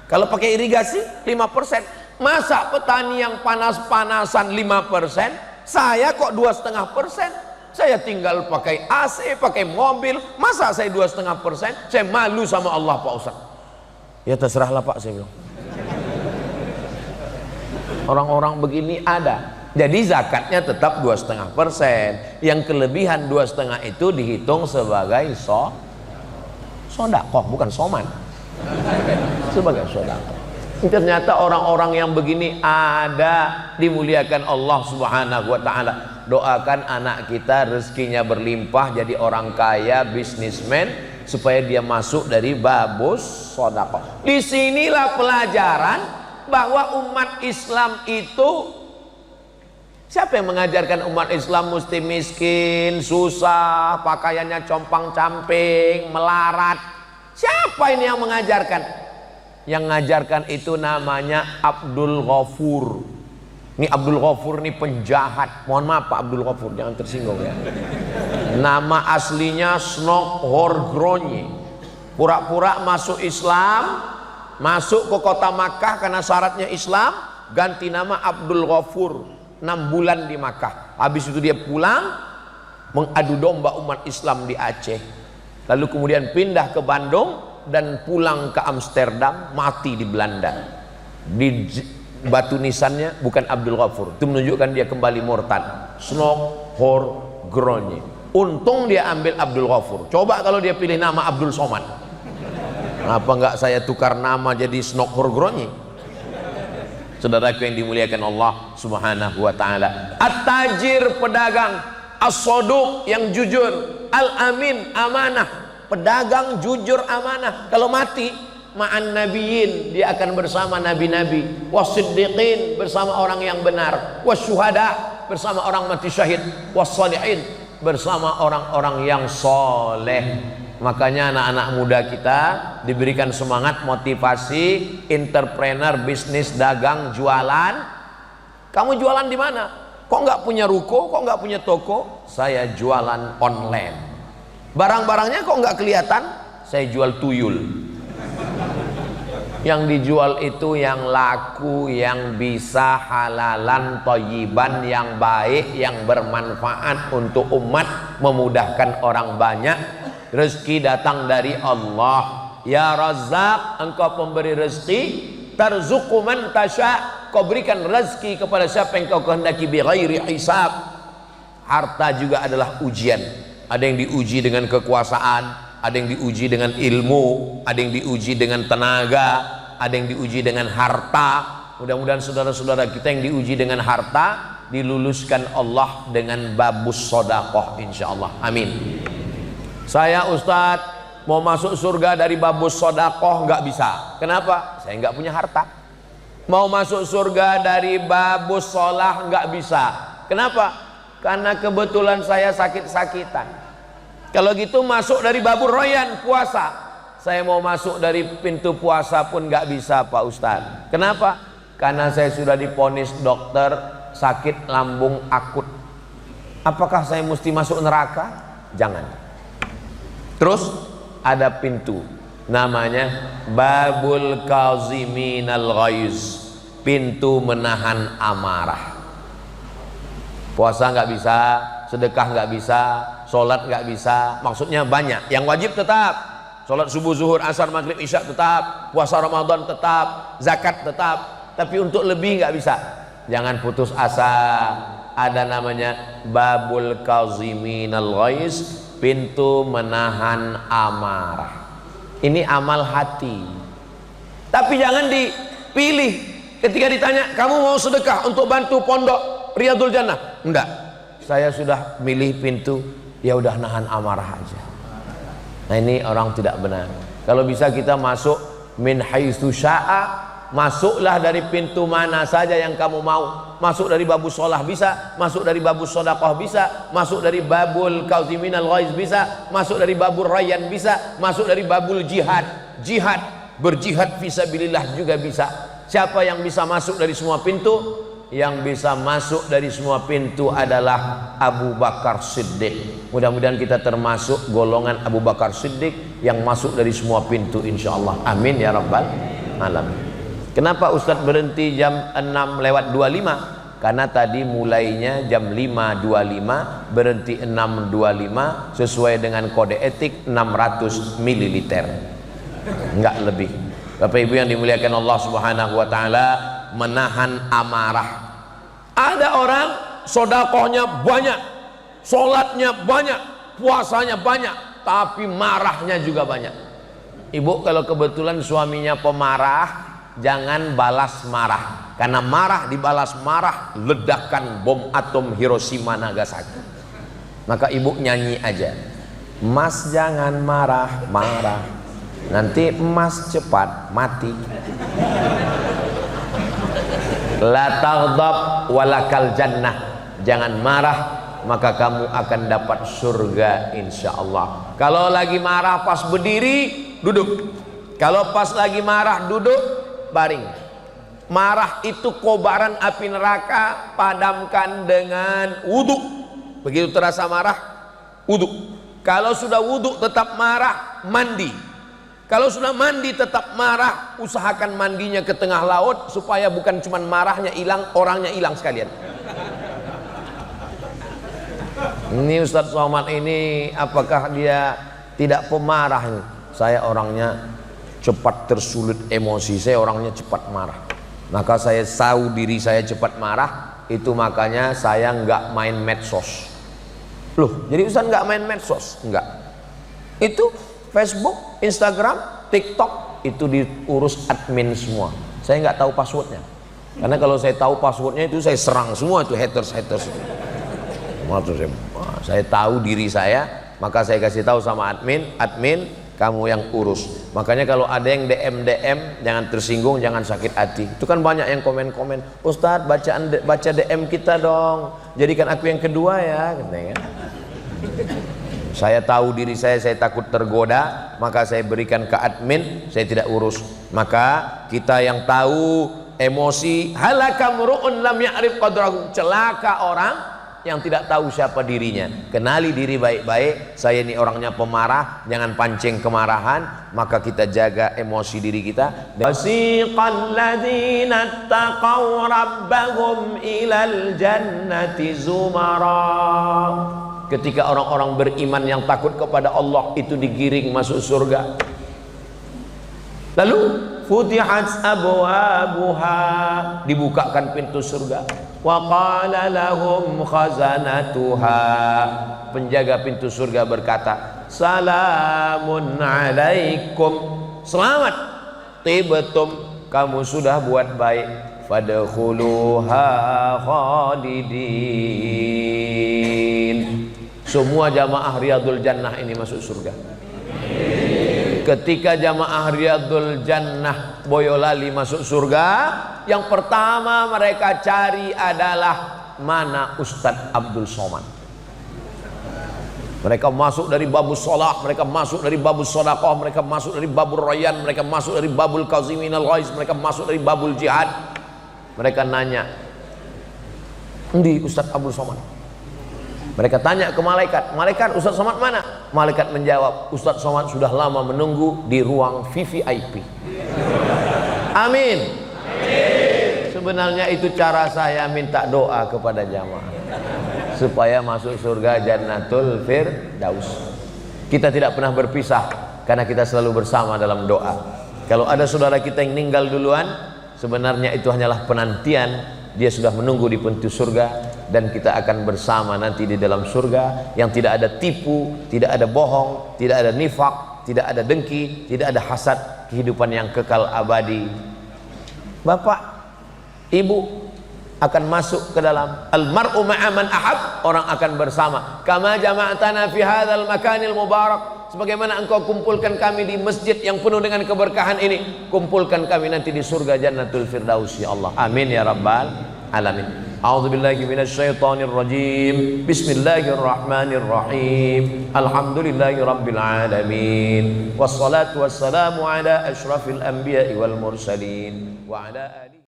Speaker 1: kalau pakai irigasi 5%. Masa petani yang panas-panasan 5%, saya kok 2,5%? Saya tinggal pakai AC, pakai mobil, masa saya 2,5%? Saya malu sama Allah Pak Ustadz. Ya terserahlah Pak, saya bilang. Orang-orang begini ada. Jadi zakatnya tetap 2,5%. Yang kelebihan 2,5% itu dihitung sebagai sodakoh, bukan soman, sebagai sodakoh. Ternyata orang-orang yang begini ada, dimuliakan Allah Subhanahu wa ta'ala. Doakan anak kita rezekinya berlimpah, jadi orang kaya, bisnismen, supaya dia masuk dari babus sodakoh. Disinilah pelajaran bahwa umat Islam itu, siapa yang mengajarkan umat Islam mesti miskin, susah, pakaiannya compang-camping, melarat? Siapa ini yang mengajarkan? Yang mengajarkan itu namanya Abdul Ghafur. Ini Abdul Ghafur ini penjahat. Mohon maaf Pak Abdul Ghafur, jangan tersinggung ya. Nama aslinya Snok Horgronyi. Pura-pura masuk Islam, masuk ke kota Makkah karena syaratnya Islam, ganti nama Abdul Ghafur. 6 bulan di Makkah. Habis itu dia pulang mengadu domba umat Islam di Aceh. Lalu kemudian pindah ke Bandung dan pulang ke Amsterdam, mati di Belanda. Di batu nisannya bukan Abdul Ghafur. Itu menunjukkan dia kembali murtad. Snok Horgronyi. Untung dia ambil Abdul Ghafur. Coba kalau dia pilih nama Abdul Somad. Kenapa enggak saya tukar nama jadi Snok Horgronyi? Saudaraku yang dimuliakan Allah Subhanahu wa ta'ala. At-tajir, pedagang, as-soduq, yang jujur, al-amin, amanah. Pedagang jujur amanah, kalau mati ma'an nabiyyin, dia akan bersama nabi-nabi, wasiddiqin, bersama orang yang benar, wasyuhada, bersama orang mati syahid, wassalihin, bersama orang-orang yang soleh. Makanya anak-anak muda kita diberikan semangat, motivasi, entrepreneur, bisnis, dagang, jualan. Kamu jualan di mana? Kok nggak punya ruko? Kok nggak punya toko? Saya jualan online. Barang-barangnya kok nggak kelihatan? Saya jual tuyul. Yang dijual itu yang laku, yang bisa halalan, thayyiban, yang baik, yang bermanfaat untuk umat, memudahkan orang banyak. Rezeki datang dari Allah. Ya Razzaq, engkau pemberi rezeki. Tarzuqu man tasya, kau berikan rezeki kepada siapa yang kau kehendaki, bighairi hisab. Harta juga adalah ujian. Ada yang diuji dengan kekuasaan, ada yang diuji dengan ilmu, ada yang diuji dengan tenaga, ada yang diuji dengan harta. Mudah-mudahan saudara-saudara kita yang diuji dengan harta diluluskan Allah dengan babus sodakoh, insyaallah. Amin. Saya Ustadz mau masuk surga dari babus sodakoh nggak bisa. Kenapa? Saya nggak punya harta. Mau masuk surga dari babus sholah nggak bisa. Kenapa? Karena kebetulan saya sakit-sakitan. Kalau gitu masuk dari babur royan, puasa. Saya mau masuk dari pintu puasa pun nggak bisa Pak Ustadz. Kenapa? Karena saya sudah diponis dokter sakit lambung akut. Apakah saya mesti masuk neraka? Jangan. Terus ada pintu, namanya babul kaziminal ghaiz, pintu menahan amarah. Puasa nggak bisa, sedekah nggak bisa, sholat nggak bisa, maksudnya banyak. Yang wajib tetap, Sholat subuh, zuhur, asar, maghrib, isya tetap, puasa Ramadan tetap, zakat tetap. Tapi untuk lebih nggak bisa. Jangan putus asa. Ada namanya babul kaziminal ghaiz, pintu menahan amarah. Ini amal hati. Tapi jangan dipilih. Ketika ditanya, kamu mau sedekah untuk bantu pondok Riyadul Jannah? Enggak. Saya sudah milih pintu, ya udah nahan amarah aja. Nah ini orang tidak benar. Kalau bisa kita masuk min haitsu syaa, masuklah dari pintu mana saja yang kamu mau. Masuk dari babus sholah bisa, masuk dari babus sedekah bisa, masuk dari babul kaziminal ghaiz bisa, masuk dari babul rayyan bisa, masuk dari babul jihad. Jihad, berjihad fisabilillah juga bisa. Siapa yang bisa masuk dari semua pintu? Yang bisa masuk dari semua pintu adalah Abu Bakar Siddiq. Mudah-mudahan kita termasuk golongan Abu Bakar Siddiq yang masuk dari semua pintu insyaallah. Amin ya rabbal alamin. Kenapa Ustadz berhenti jam 6:25? Karena tadi mulainya jam 5.25, berhenti 6.25 sesuai dengan kode etik 600 ml. Enggak lebih. Bapak Ibu yang dimuliakan Allah Subhanahu wa taala, menahan amarah. Ada orang sedekahnya banyak, sholatnya banyak, puasanya banyak, tapi marahnya juga banyak. Ibu kalau kebetulan suaminya pemarah, jangan balas marah. Karena marah dibalas marah, ledakan bom atom Hiroshima Nagasaki. Maka ibu nyanyi aja, Mas jangan marah-marah, nanti emas cepat mati. La taghdab walakal jannah. Jangan marah, maka kamu akan dapat surga insyaallah. Kalau lagi marah pas berdiri, duduk. Kalau pas lagi marah duduk, baring. Marah itu kobaran api neraka, padamkan dengan wudhu. Begitu terasa marah, wudhu. Kalau sudah wudhu tetap marah, mandi. Kalau sudah mandi tetap marah, usahakan mandinya ke tengah laut supaya bukan cuma marahnya hilang, orangnya hilang sekalian. Ini Ustadz Somad ini apakah dia tidak pemarah ini? Saya orangnya cepat tersulut emosi, saya orangnya cepat marah. Maka saya tahu diri saya cepat marah, itu makanya saya nggak main medsos. Loh, jadi Ustadz nggak main medsos? Enggak. Itu Facebook, Instagram, TikTok itu diurus admin semua. Saya nggak tahu passwordnya. Karena kalau saya tahu passwordnya itu saya serang semua itu haters. Saya tahu diri saya, maka saya kasih tahu sama admin kamu yang urus. Makanya kalau ada yang DM jangan tersinggung, jangan sakit hati. Itu kan banyak yang komen-komen, Ustadz baca DM kita dong, jadikan aku yang kedua ya, katanya. Saya tahu diri saya takut tergoda, maka saya berikan ke admin, saya tidak urus. Maka kita yang tahu emosi, halaka mru'un lam ya'rif qadrahu, celaka orang yang tidak tahu siapa dirinya. Kenali diri baik-baik, saya ini orangnya pemarah, jangan pancing kemarahan, maka kita jaga emosi diri kita. Wasiqal ladzina taqaw rabbahum ilal jannati zumara. Ketika orang-orang beriman yang takut kepada Allah itu digiring masuk surga. Lalu futihat abwabuha, dibukakan pintu surga. Wa qala lahum khazanatuha, penjaga pintu surga berkata, salamun alaikum, selamat, tibtum, kamu sudah buat baik. Fadkhuluha khalidin. Semua jamaah Riyadul Jannah ini masuk surga. Ketika jamaah Riyadul Jannah Boyolali masuk surga, yang pertama mereka cari adalah mana Ustadz Abdul Somad. Mereka masuk dari babus sholah, mereka masuk dari babus sedekah, mereka masuk dari babul rayyan, mereka masuk dari babul kaziminal ghaiz, mereka masuk dari babul jihad. Mereka nanya, "Endi Ustadz Abdul Somad?" Mereka tanya ke malaikat, "Malaikat, Ustadz Somad mana?" Malaikat menjawab, "Ustadz Somad sudah lama menunggu di ruang VVIP." Amin. Sebenarnya itu cara saya minta doa kepada jamaah supaya masuk surga Jannatul Firdaus. Kita tidak pernah berpisah karena kita selalu bersama dalam doa. Kalau ada saudara kita yang meninggal duluan, sebenarnya itu hanyalah penantian. Dia sudah menunggu di pintu surga, dan kita akan bersama nanti di dalam surga yang tidak ada tipu, tidak ada bohong, tidak ada nifak, tidak ada dengki, tidak ada hasad, kehidupan yang kekal abadi. Bapak, ibu akan masuk ke dalam al-mar'u ma'a man ahab, orang akan bersama. Kama jama'tana fi hadzal makanil mubarak, sebagaimana engkau kumpulkan kami di masjid yang penuh dengan keberkahan ini, kumpulkan kami nanti di surga Jannatul Firdaus ya Allah. Amin ya rabbal alamin. A'udzubillahi minasyaitonir rajim. Bismillahirrahmanirrahim. Alhamdulillahi rabbil alamin. Wassalatu wassalamu ala asyrafil anbiya'i wal mursalin wa ala alihi